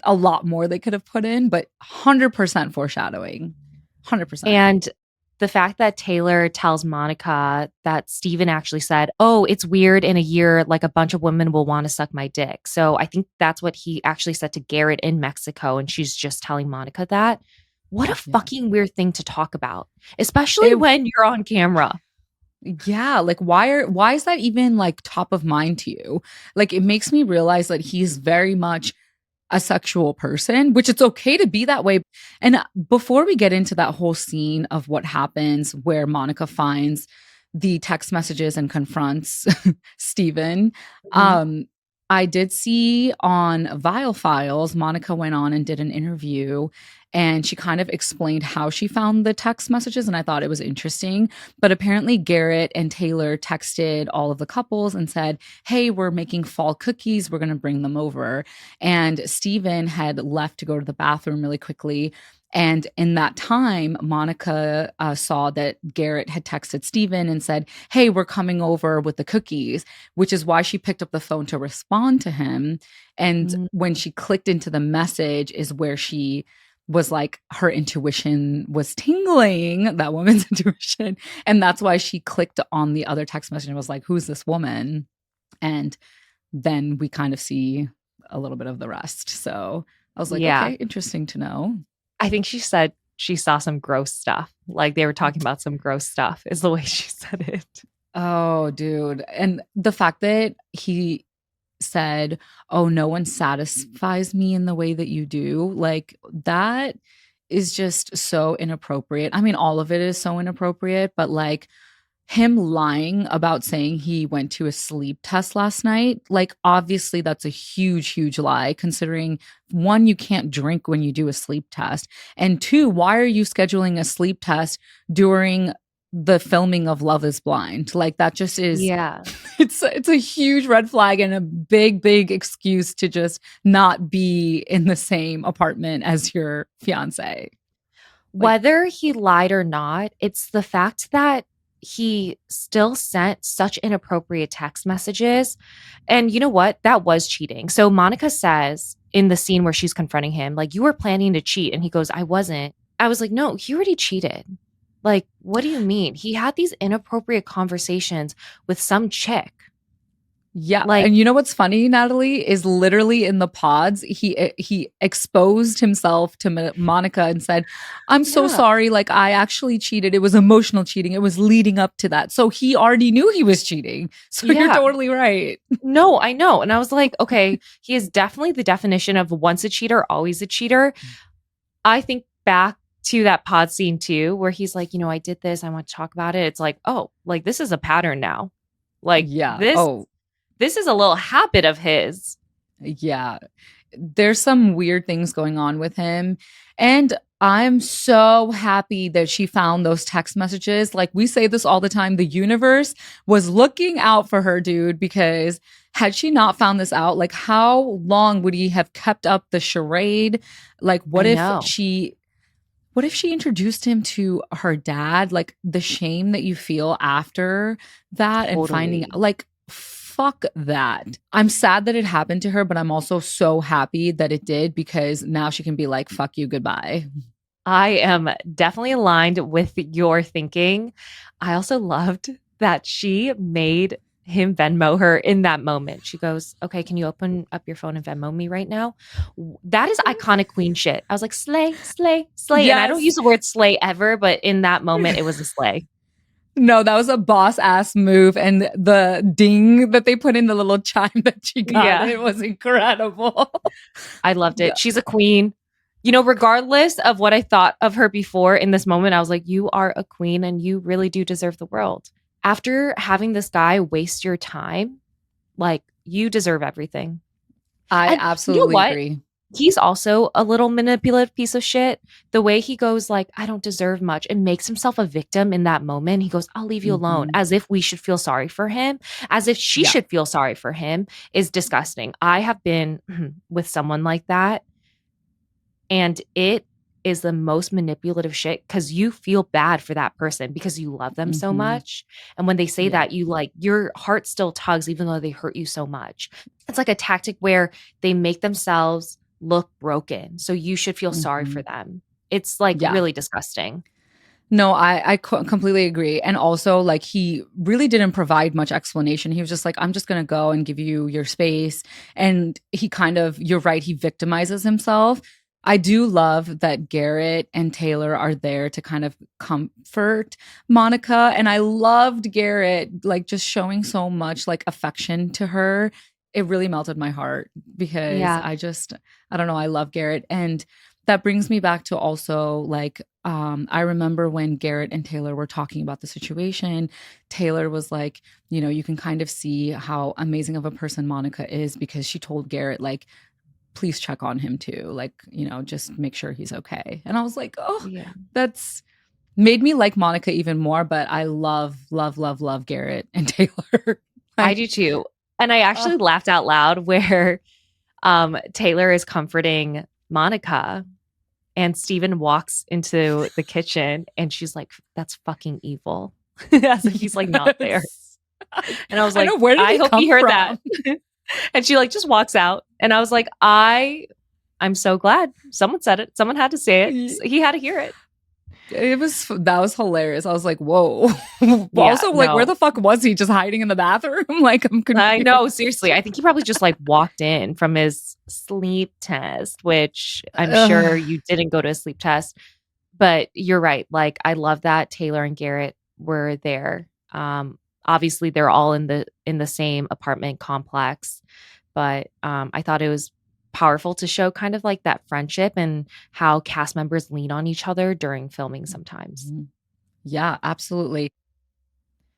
a lot more they could have put in, but 100% foreshadowing. 100%. And the fact that Taylor tells Monica that Steven actually said, "Oh, it's weird in a year, like a bunch of women will want to suck my dick." So I think that's what he actually said to Garrett in Mexico. And she's just telling Monica that. What a Yeah. fucking weird thing to talk about, especially It when you're on camera. yeah, like why is that even like top of mind to you? Like it makes me realize that he's very much a sexual person, which it's okay to be that way. And before we get into that whole scene of what happens where Monica finds the text messages and confronts Steven, Mhm. um, I did see on Vile Files, Monica went on and did an interview and she kind of explained how she found the text messages. And I thought it was interesting. But apparently, Garrett and Taylor texted all of the couples and said, "Hey, we're making fall cookies. We're going to bring them over." And Steven had left to go to the bathroom really quickly. And in that time, Monica saw that Garrett had texted Steven and said, "Hey, we're coming over with the cookies," which is why she picked up the phone to respond to him. And Mm, when she clicked into the message, is where she was like, her intuition was tingling, that woman's intuition. And that's why she clicked on the other text message and was like, "Who's this woman?" And then we kind of see a little bit of the rest. So I was like, yeah. okay, interesting to know. I think she said she saw some gross stuff. Like they were talking about some gross stuff, is the way she said it. Oh, dude. And the fact that he said, "Oh, no one satisfies me in the way that you do," like that is just so inappropriate. I mean, all of it is so inappropriate, but like him lying about saying he went to a sleep test last night, like obviously that's a huge, huge lie, considering one, you can't drink when you do a sleep test. And two, why are you scheduling a sleep test during the filming of Love is Blind? Like that just is Yeah. it's a huge red flag and a big, big excuse to just not be in the same apartment as your fiance. Like, Whether he lied or not, it's the fact that he still sent such inappropriate text messages. And you know what? That was cheating. So Monica says in the scene where she's confronting him, like, "You were planning to cheat." And he goes, "I wasn't." I was like, "No, he already cheated." Like, what do you mean? He had these inappropriate conversations with some chick. yeah, Like, and you know what's funny, Natalie, is literally in the pods, he exposed himself to Monica and said, "I'm so yeah, sorry, like I actually cheated. It was emotional cheating. It was leading up to that." So he already knew he was cheating. So you're yeah. totally right. No, I know. And I was like, okay, he is definitely the definition of once a cheater, always a cheater. I think back to that pod scene too, where he's like, I did this, I want to talk about it. It's like, oh, like this is a pattern now. Like Yeah. this, Oh, this is a little habit of his. yeah. There's some weird things going on with him. And I'm so happy that she found those text messages. Like we say this all the time, the universe was looking out for her, dude, because had she not found this out, like how long would he have kept up the charade? Like I know. what if she introduced him to her dad? Like the shame that you feel after that and finding Totally. like fuck that. I'm sad that it happened to her, but I'm also so happy that it did because now she can be like, "Fuck you, goodbye." I am definitely aligned with your thinking. I also loved that she made him Venmo her in that moment. She goes, "Okay, can you open up your phone and Venmo me right now?" That is iconic queen shit. I was like, "Slay, slay, slay." And I don't Yes. use the word slay ever, but in that moment, it was a slay. No, that was a boss ass move. And the ding that they put in the little chime that she got, Yeah, it was incredible. I loved it. She's a queen. Regardless of what I thought of her before in this moment, I was like, "You are a queen and you really do deserve the world." After having this guy waste your time, like you deserve everything. I And you know absolutely what? agree. he's also a little manipulative piece of shit. The way he goes like, "I don't deserve much," and makes himself a victim in that moment. He goes, "I'll leave you alone," Mhm. as if we should feel sorry for him, as if she Yeah. should feel sorry for him, is disgusting. I have been with someone like that, and it is the most manipulative shit because you feel bad for that person because you love them so Mhm. much. And when they say Yeah. that, you like your heart still tugs even though they hurt you so much. It's like a tactic where they make themselves look broken. So you should feel sorry for Mhm. them. It's like Yeah. really disgusting. No, I completely agree. And also, like, he really didn't provide much explanation. He was just like, I'm just going to go and give you your space. And he kind of, you're right, he victimizes himself. I do love that Garrett and Taylor are there to kind of comfort Monica. And I loved Garrett, like, just showing so much like affection to her. It really melted my heart because Yeah. I don't know, I love Garrett. And that brings me back to also like I remember when Garrett and Taylor were talking about the situation. Taylor was like, you know, you can kind of see how amazing of a person Monica is because she told Garrett like, please check on him too, like, you know, just make sure he's okay. And I was like, oh, Yeah. that's made me like Monica even more. But I love Garrett and Taylor. I Like, do too. And I uh, actually laughed out loud where Taylor is comforting Monica. And Steven walks into the kitchen and she's like, "That's fucking evil." As if he's like not there. yes. And I was I know, like, where did "I he hope he come heard that." from? And she like just walks out. And I was like, I'm so glad someone said it. Someone had to say it. He had to hear it. It was that was hilarious. I was like, "Whoa!" Yeah, Also, like, where no. the fuck was he? Just hiding in the bathroom? Like, I'm I confused. know, seriously. I think he probably just like walked in from his sleep test, which I'm sure Ugh. you didn't go to a sleep test. But you're right. Like, I love that Taylor and Garrett were there. Obviously, they're all in the same apartment complex, but I thought it was powerful to show kind of like that friendship and how cast members lean on each other during filming sometimes. Mhm. Yeah, absolutely.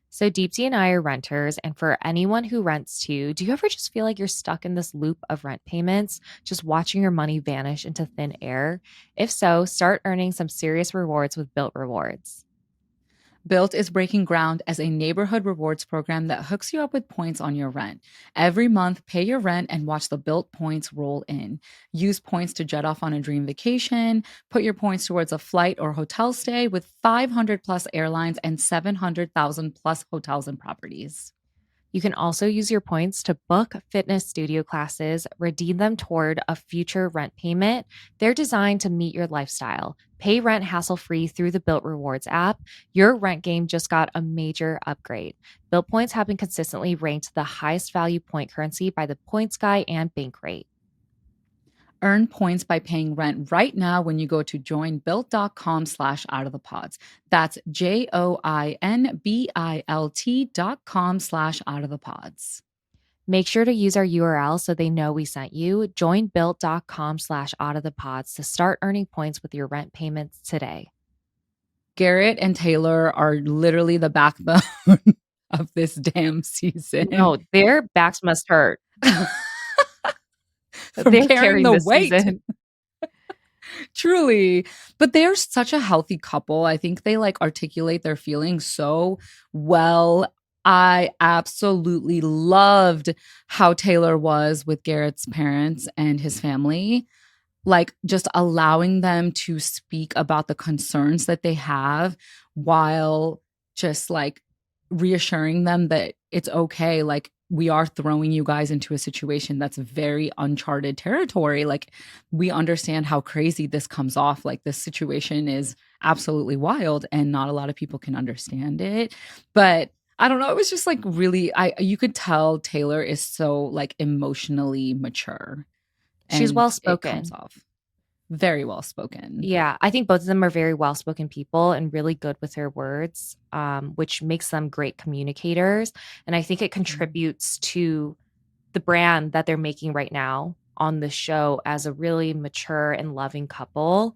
So Deepti and I are renters, and for anyone who rents too, do you ever just feel like you're stuck in this loop of rent payments, just watching your money vanish into thin air? If so, start earning some serious rewards with Built Rewards. Built is breaking ground as a neighborhood rewards program that hooks you up with points on your rent. Every month, pay your rent and watch the Built points roll in. Use points to jet off on a dream vacation. Put your points towards a flight or hotel stay with 500 plus airlines and 700,000 plus hotels and properties. You can also use your points to book fitness studio classes, redeem them toward a future rent payment. They're designed to meet your lifestyle. Pay rent hassle free through the Built Rewards app. Your rent game just got a major upgrade. Built points have been consistently ranked the highest value point currency by the Points Guy and Bankrate. Earn points by paying rent right now when you go to joinbuilt.com slash out of the pods. That's JOINBILT.com slash out of the pods. Make sure to use our URL so they know we sent you. Join built.com slash out of the pods to start earning points with your rent payments today. Garrett and Taylor are literally the backbone of this damn season. No, their backs must hurt. From They're carrying carrying the this weight. season. Truly. But they're such a healthy couple. I think they like articulate their feelings so well. I absolutely loved how Taylor was with Garrett's parents and his family, like just allowing them to speak about the concerns that they have while just like reassuring them that it's okay. Like, we are throwing you guys into a situation that's very uncharted territory. Like, we understand how crazy this comes off. Like, this situation is absolutely wild and not a lot of people can understand it. But I don't know. It was just like really, you could tell Taylor is so like emotionally mature She's and well it comes spoken. off very well spoken. Yeah, I think both of them are very well spoken people and really good with their words, which makes them great communicators. And I think it Mhm. contributes to the brand that they're making right now on the show as a really mature and loving couple.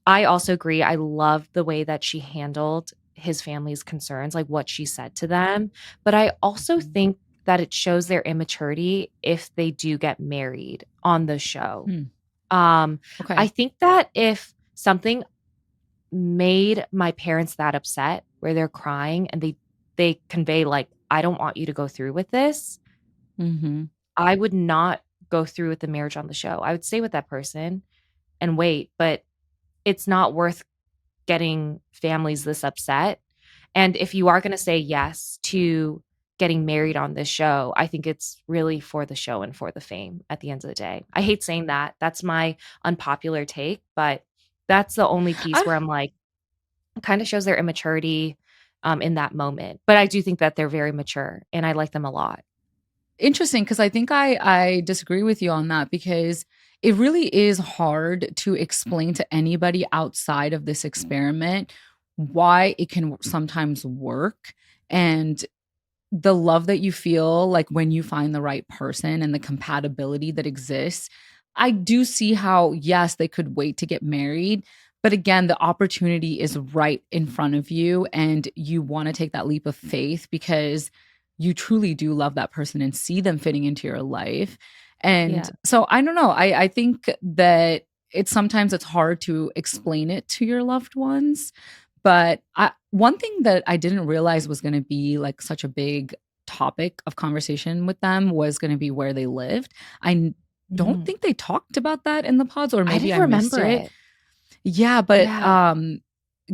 I also agree. I love the way that she handled his family's concerns, like what she said to them. But I also think that it shows their immaturity if they do get married on the show. Hmm. Um, I Okay. think that if something made my parents that upset where they're crying and they convey like, "I don't want you to go through with this," Mhm. I would not go through with the marriage on the show. I would stay with that person and wait, but it's not worth getting families this upset. And if you are gonna say yes to getting married on this show, I think it's really for the show and for the fame at the end of the day. I hate saying that. That's my unpopular take, but that's the only piece I where I'm like, it kinda shows their immaturity, in that moment. But I do think that they're very mature, and I like them a lot. Interesting, because I think I disagree with you on that because it really is hard to explain to anybody outside of this experiment why it can sometimes work, and the love that you feel, like, when you find the right person and the compatibility that exists. I do see how, yes, they could wait to get married, but again, the opportunity is right in front of you, and you wanna take that leap of faith because you truly do love that person and see them fitting into your life. And Yeah. so I don't know, I think that it's hard to explain it to your loved ones, but one thing that I didn't realize was gonna be, like, such a big topic of conversation with them was gonna be where they lived. I n don't Mhm. think they talked about that in the pods, or I maybe didn't I missed remember it. it. Yeah, but, Yeah.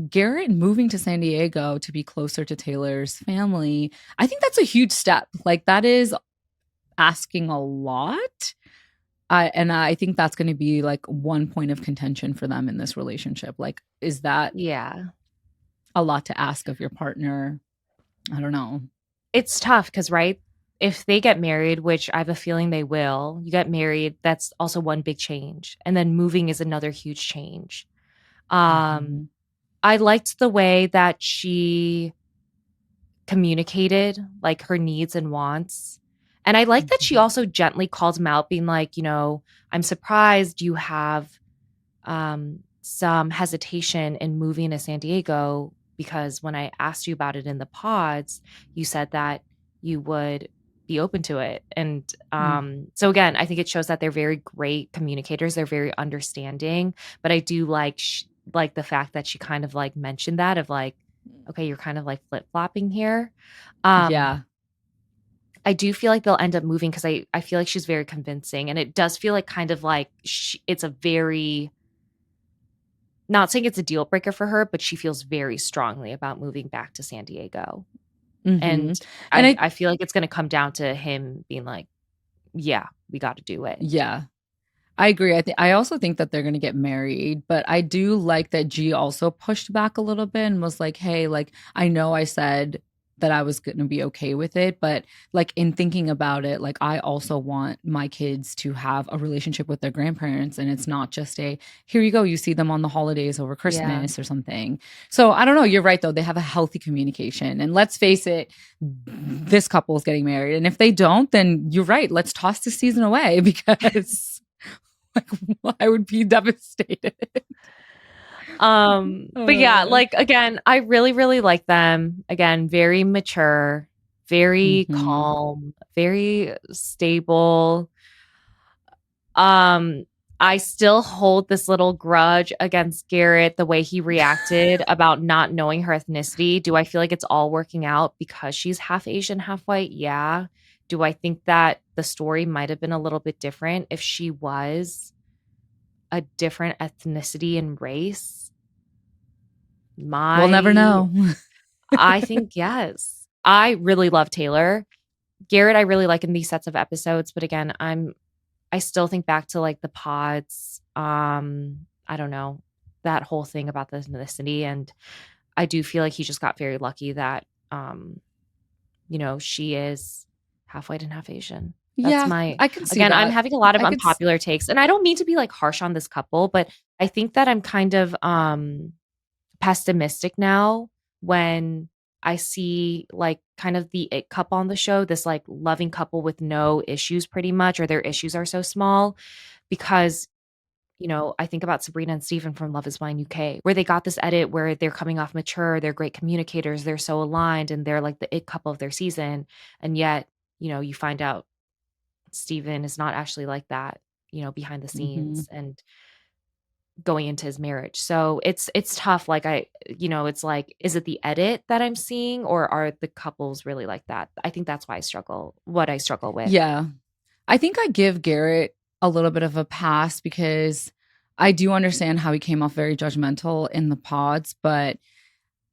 Garrett moving to San Diego to be closer to Taylor's family, I think that's a huge step. Like, that is asking a lot, and I think that's gonna be, like, one point of contention for them in this relationship. Like, is that Yeah. a lot to ask of your partner? I don't know. It's tough because, right, if they get married, which I have a feeling they will, you get married, that's also one big change, and then moving is another huge change. Um, Mhm, I liked the way that she communicated, like, her needs and wants, and I like that she mhm, also gently called him out being like, "I'm surprised you have some hesitation in moving to San Diego because when I asked you about it in the pods, you said that you would be open to it." And mm. so again, I think it shows that they're very great communicators. They're very understanding, but I do like the fact that she kind of like mentioned that of like, okay, you're kind of like flip flopping here. Um, Yeah. I do feel like they'll end up moving because I feel like she's very convincing, and it does feel like kind of like it's a very not saying it's a deal breaker for her, but she feels very strongly about moving back to San Diego. And Mhm. And I feel like it's gonna come down to him being like, "Yeah, we gotta do it." yeah. I agree. I also think that they're gonna get married, but I do like that G also pushed back a little bit and was like, "Hey, like, I know I said that I was gonna be okay with it, but, like, in thinking about it, like, I also want my kids to have a relationship with their grandparents, and it's not just a, 'Here you go, you see them on the holidays over Yeah. Christmas,' or something." So, I don't know, you're right, though, they have a healthy communication, and let's face it, this couple is getting married, and if they don't, then you're right, let's toss the season away because like, I would be devastated. But yeah, Uh, like, again, I really, really like them. Again, very mature, very mhm. calm, very stable. Um, I still hold this little grudge against Garrett, the way he reacted about not knowing her ethnicity. Do I feel like it's all working out because she's half Asian, half white? Yeah. Do I think that the story might have been a little bit different if she was a different ethnicity and race? We'll never My know. I think yes. I really love Taylor. Garrett, I really like in these sets of episodes, but again, I still think back to, like, the pods, I don't know, that whole thing about the ethnicity, and I do feel like he just got very lucky that, she is half white and half Asian. That's Yeah, my I can see again, I'm that. having a lot of I could s unpopular takes, and I don't mean to be, like, harsh on this couple, but I think that I'm kind of, pessimistic now when I see, like, kind of the it couple on the show, this, like, loving couple with no issues pretty much, or their issues are so small because, I think about Sabrina and Steven from Love Is Blind UK, where they got this edit where they're coming off mature, they're great communicators, they're so aligned, and they're like the it couple of their season. And yet you find out Steven is not actually like that, behind the Mhm. scenes and going into his marriage. So it's tough. Like it's like, is it the edit that I'm seeing or are the couples really like that? I think that's why I struggle with. Yeah. I think I give Garrett a little bit of a pass because I do understand how he came off very judgmental in the pods, but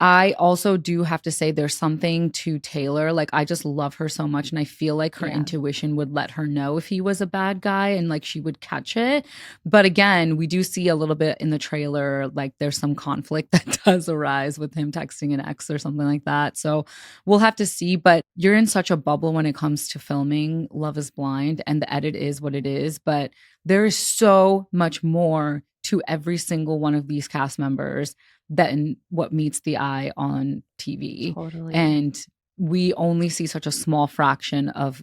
I also do have to say there's something to Taylor. Like, I just love her so much. And I feel like her Yeah. intuition would let her know if he was a bad guy and like she would catch it. But again, we do see a little bit in the trailer, like there's some conflict that does arise with him texting an ex or something like that. So we'll have to see. But you're in such a bubble when it comes to filming Love is Blind, and the edit is what it is. But there is so much more to every single one of these cast members than what meets the eye on TV. Totally. And we only see such a small fraction of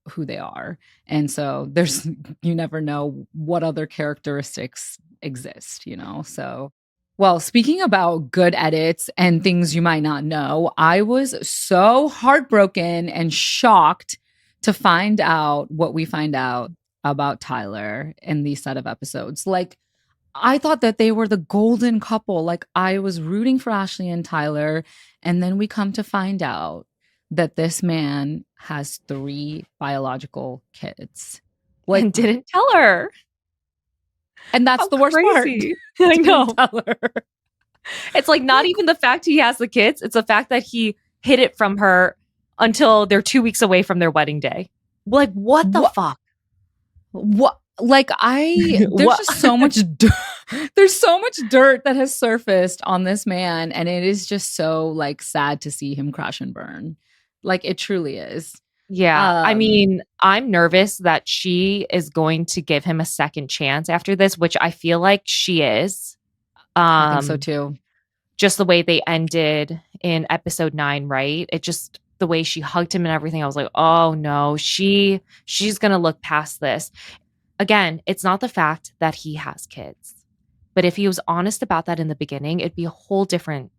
who they are. And so there's, you never know what other characteristics exist, you know? So, well, speaking about good edits and things you might not know, I was so heartbroken and shocked to find out what we find out about Tyler in these set of episodes. Like, I thought that they were the golden couple. Like, I was rooting for Ashley and Tyler. And then we come to find out that this man has three biological kids. Like, And didn't tell her. and that's How the worst part. crazy. I Didn't know. tell her. It's like not Like, even the fact he has the kids, it's the fact that he hid it from her until they're 2 weeks away from their wedding day. Like, what the what? fuck? What? Like, there's What? just so much dirt. There's so much dirt that has surfaced on this man. And it is just so like sad to see him crash and burn. Like, it truly is. Yeah. I Um, mean, I'm nervous that she is going to give him a second chance after this, which I feel like she is. I think so Um, too. just the way they ended in episode 9, right? It just the way she hugged him and everything. I was like, "Oh no, she's going to look past this." Again, it's not the fact that he has kids. But if he was honest about that in the beginning, it'd be a whole different,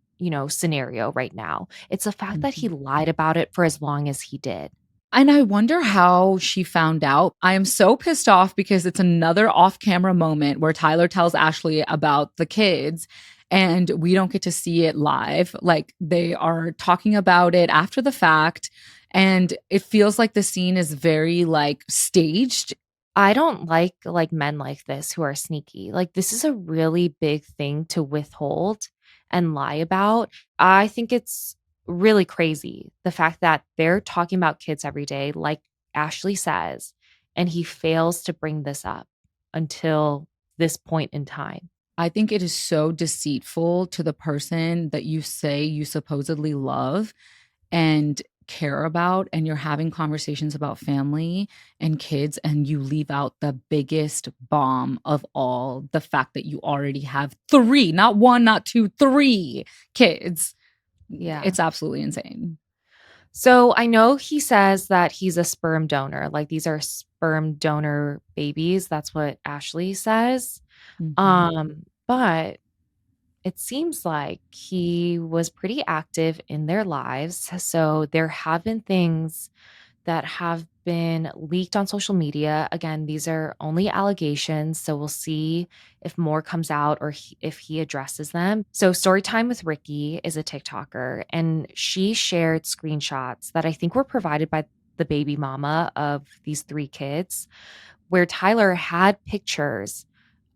scenario right now. It's the fact that he Mhm. lied about it for as long as he did. And I wonder how she found out. I am so pissed off because it's another off camera moment where Tyler tells Ashley about the kids and we don't get to see it live. Like, they are talking about it after the fact. And it feels like the scene is very like staged. I don't like men like this who are sneaky. Like this is a really big thing to withhold and lie about. I think it's really crazy the fact that they're talking about kids every day like Ashley says and he fails to bring this up until this point in time. I think it is so deceitful to the person that you say you supposedly love and care about, and you're having conversations about family and kids, and you leave out the biggest bomb of all, the fact that you already have three, not one, not two, three kids. Yeah. It's absolutely insane. So I know he says that he's a sperm donor. Like these are sperm donor babies. That's what Ashley says. Mhm. But it seems like he was pretty active in their lives. So there have been things that have been leaked on social media. Again, these are only allegations. So we'll see if more comes out or if he addresses them. So, Storytime with Ricky is a TikToker, and she shared screenshots that I think were provided by the baby mama of these three kids where Tyler had pictures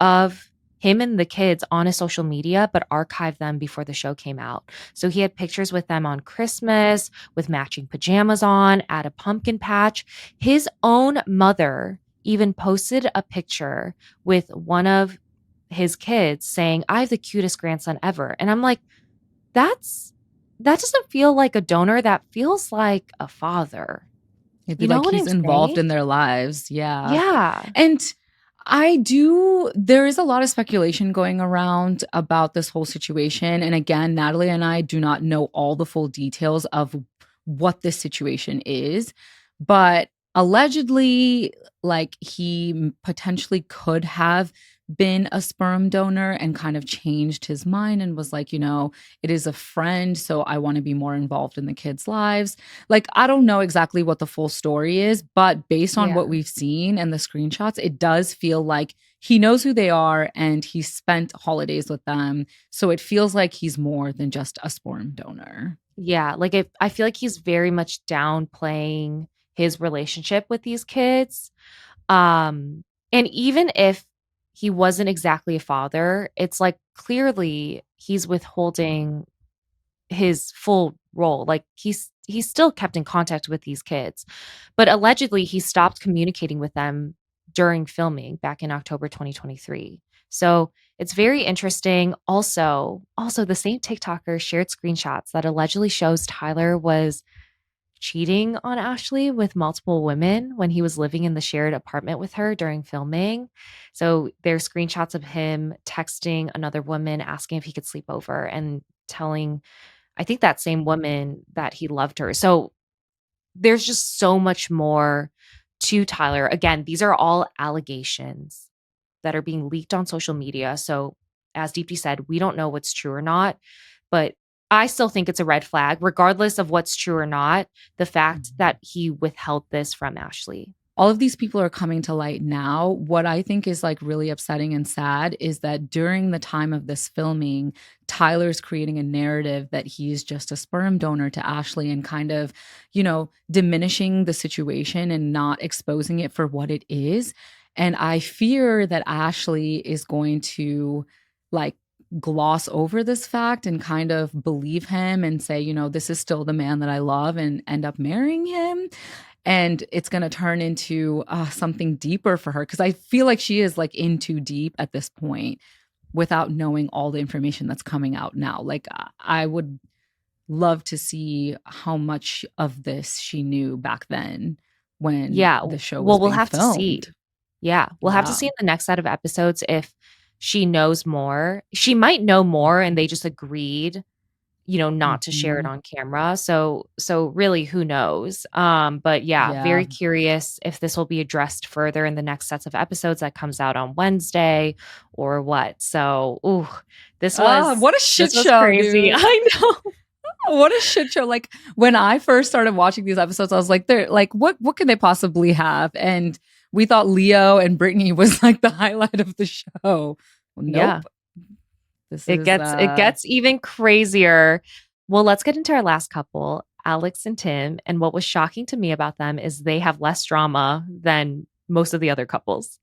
of him and the kids on his social media, but archived them before the show came out. So he had pictures with them on Christmas, with matching pajamas on, at a pumpkin patch. His own mother even posted a picture with one of his kids saying, "I have the cutest grandson ever." And I'm like, that's that doesn't feel like a donor. That feels like a father. It'd be You know like what he's I'm involved saying? in their lives. Yeah. Yeah. And there is a lot of speculation going around about this whole situation. And again, Natalie and I do not know all the full details of what this situation is, but allegedly, like, he potentially could have been a sperm donor and kind of changed his mind and was like, it is a friend, so I want to be more involved in the kids' lives. Like, I don't know exactly what the full story is, but based on Yeah. what we've seen and the screenshots, it does feel like he knows who they are and he spent holidays with them. So it feels like he's more than just a sperm donor. Yeah, like, I feel like he's very much downplaying his relationship with these kids. Um, and even if he wasn't exactly a father, it's like clearly he's withholding his full role. Like he's still kept in contact with these kids, but allegedly he stopped communicating with them during filming back in October 2023. So it's very interesting. Also the same TikToker shared screenshots that allegedly shows Tyler was cheating on Ashley with multiple women when he was living in the shared apartment with her during filming. So there's screenshots of him texting another woman asking if he could sleep over and telling, I think, that same woman that he loved her. So there's just so much more to Tyler. Again, these are all allegations that are being leaked on social media. So as Deepti said, we don't know what's true or not, but I still think it's a red flag, regardless of what's true or not, the fact that he withheld this from Ashley. All of these people are coming to light now. What I think is like really upsetting and sad is that during the time of this filming, Tyler's creating a narrative that he's just a sperm donor to Ashley and kind of, diminishing the situation and not exposing it for what it is. And I fear that Ashley is going to like gloss over this fact and kind of believe him and say, this is still the man that I love and end up marrying him, and it's going to turn into something deeper for her because I feel like she is like in too deep at this point without knowing all the information that's coming out now. Like, I would love to see how much of this she knew back then when Yeah. the show was Well, we'll being have to see. filmed. Yeah. We'll have to Yeah. see in the next set of episodes if she knows more. She might know more and they just agreed, not to share it Mhm. on camera. So really who knows? But yeah, Yeah. very curious if this will be addressed further in the next sets of episodes that comes out on Wednesday or what. So, ooh, this was What a shit this was show, crazy. dude. I know. What a shit show. Like, when I first started watching these episodes, I was like, they're like, what can they possibly have? And we thought Leo and Brittany was like the highlight of the show. Well, Yeah. nope. This It is gets even crazier. Well, let's get into our last couple, Alex and Tim. And what was shocking to me about them is they have less drama than most of the other couples.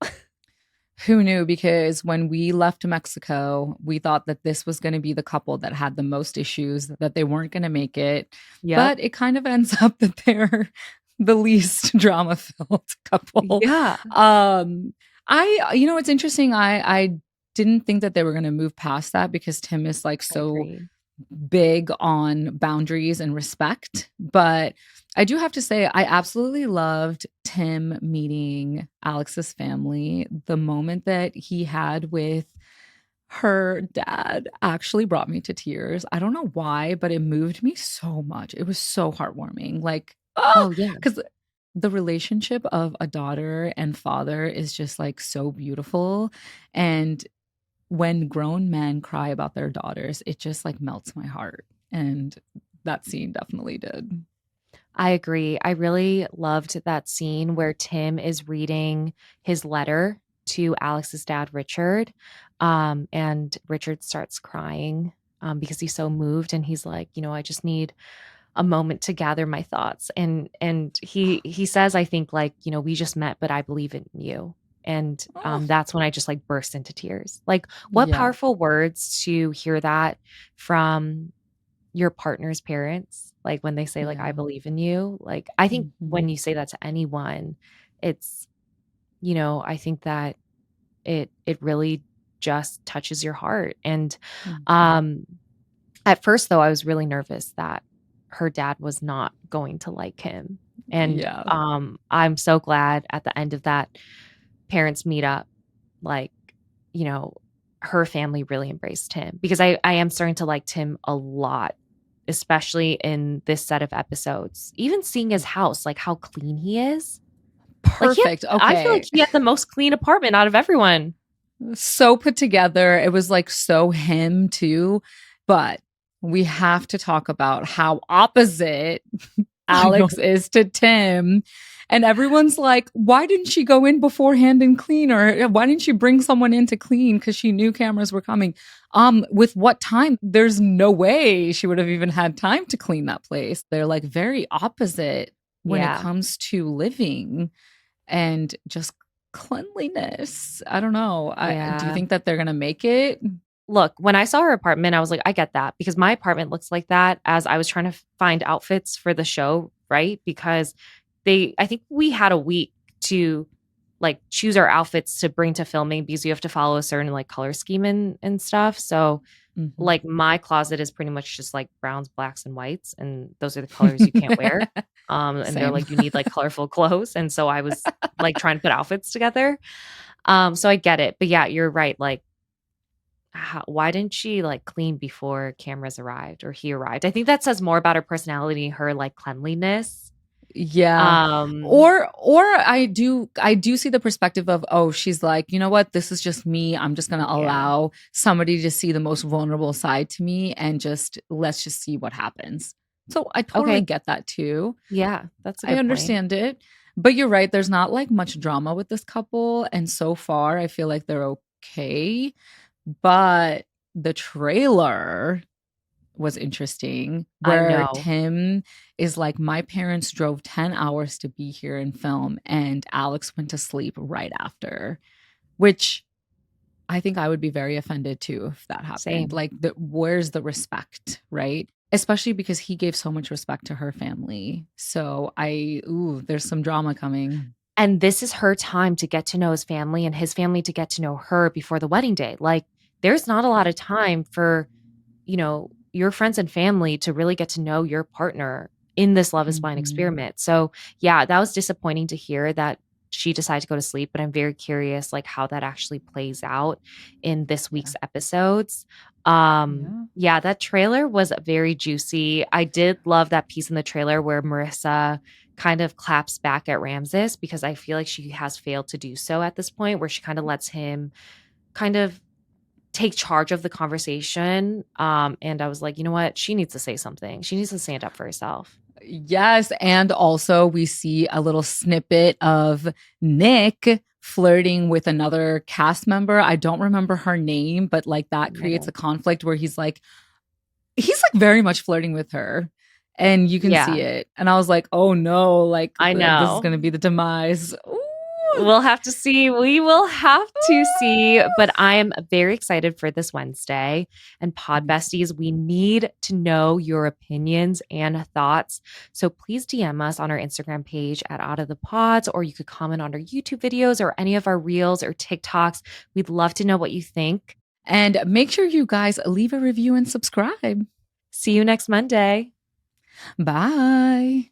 who knew, because when we left Mexico, we thought that this was going to be the couple that had the most issues, that they weren't going to make it. Yep. But it kind of ends up that they're the least drama filled couple. Yeah. It's interesting. I didn't think that they were going to move past that because Tim is like I so agree. big on boundaries and respect. But I do have to say, I absolutely loved Tim meeting Alex's family. The moment that he had with her dad actually brought me to tears. I don't know why, but it moved me so much. It was so heartwarming. Like, Oh, yeah. because the relationship of a daughter and father is just like so beautiful. And when grown men cry about their daughters, it just like melts my heart. And that scene definitely did. I agree. I really loved that scene where Tim is reading his letter to Alex's dad, Richard. And Richard starts crying because he's so moved and he's like, I just need a moment to gather my thoughts. And he says, I think, like, we just met, but I believe in you. And Oh, that's when I just like burst into tears. Like, what yeah. powerful words to hear that from your partner's parents, like when they say like I Yeah. believe in you. Like, I think when Mhm. you say that to anyone, it's, I think that it really just touches your heart. And Mhm. um at first though, I was really nervous that her dad was not going to like him. And Yeah. I'm so glad at the end of that parents meetup, like, you know, her family really embraced him, because I am starting to like Tim a lot, especially in this set of episodes. Even seeing his house, like how clean he is. Like, Perfect. I feel like Okay. he had the most clean apartment out of everyone. So put together. It was like so him too. But we have to talk about how opposite I know. Alex is to Tim. And everyone's like, why didn't she go in beforehand and clean? Or why didn't she bring someone in to clean? Because she knew cameras were coming. With what time? There's no way she would have even had time to clean that place. They're like very opposite when it Yeah. comes to living and just cleanliness. I don't know. Do you Yeah. think that they're gonna make it? Look, when I saw her apartment, I was like, I get that because my apartment looks like that as I was trying to find outfits for the show, right? Because I think we had a week to like choose our outfits to bring to filming because you have to follow a certain like color scheme and stuff. So Mhm. like my closet is pretty much just like browns, blacks, and whites, and those are the colors you can't wear. And they're Same. like you need like colorful clothes, and so I was like trying to put outfits together. So I get it, but yeah, you're right. Like why didn't she like clean before cameras arrived or he arrived? I think that says more about her personality, her like cleanliness. Yeah. Um, Or I do see the perspective of, oh, she's like, you know what, this is just me. I'm just gonna yeah. allow somebody to see the most vulnerable side to me and just let's just see what happens. So I totally Okay. get that too. Yeah, that's a I good point. understand it. But you're right, there's not like much drama with this couple. And so far, I feel like they're okay. But the trailer was interesting I where know. Tim is like, my parents drove 10 hours to be here and film, and Alex went to sleep right after, which I think I would be very offended too if that happened. Same. Like, where's the respect, right? Especially because he gave so much respect to her family. So there's some drama coming. And this is her time to get to know his family and his family to get to know her before the wedding day. Like, there's not a lot of time for, your friends and family to really get to know your partner in this Love is Blind Mhm. experiment. So, yeah, that was disappointing to hear that she decided to go to sleep, but I'm very curious like how that actually plays out in this Yeah. week's episodes. Yeah. Yeah, that trailer was very juicy. I did love that piece in the trailer where Marissa kind of claps back at Ramses because I feel like she has failed to do so at this point, where she kind of lets him kind of take charge of the conversation. And I was like, you know what? She needs to say something. She needs to stand up for herself. Yes. And also, we see a little snippet of Nick flirting with another cast member. I don't remember her name, but like that I creates a don't. conflict where he's like very much flirting with her. And you can see Yeah, it. And I was like, oh no, like I this is know. going to be the demise. Ooh. We'll have to see. We will have to see. But I am very excited for this Wednesday. And Pod Me too. Besties, we need to know your opinions and thoughts. So please DM us on our Instagram page at Out of the Pods, or you could comment on our YouTube videos or any of our reels or TikToks. We'd love to know what you think. And make sure you guys leave a review and subscribe. See you next Monday. Bye.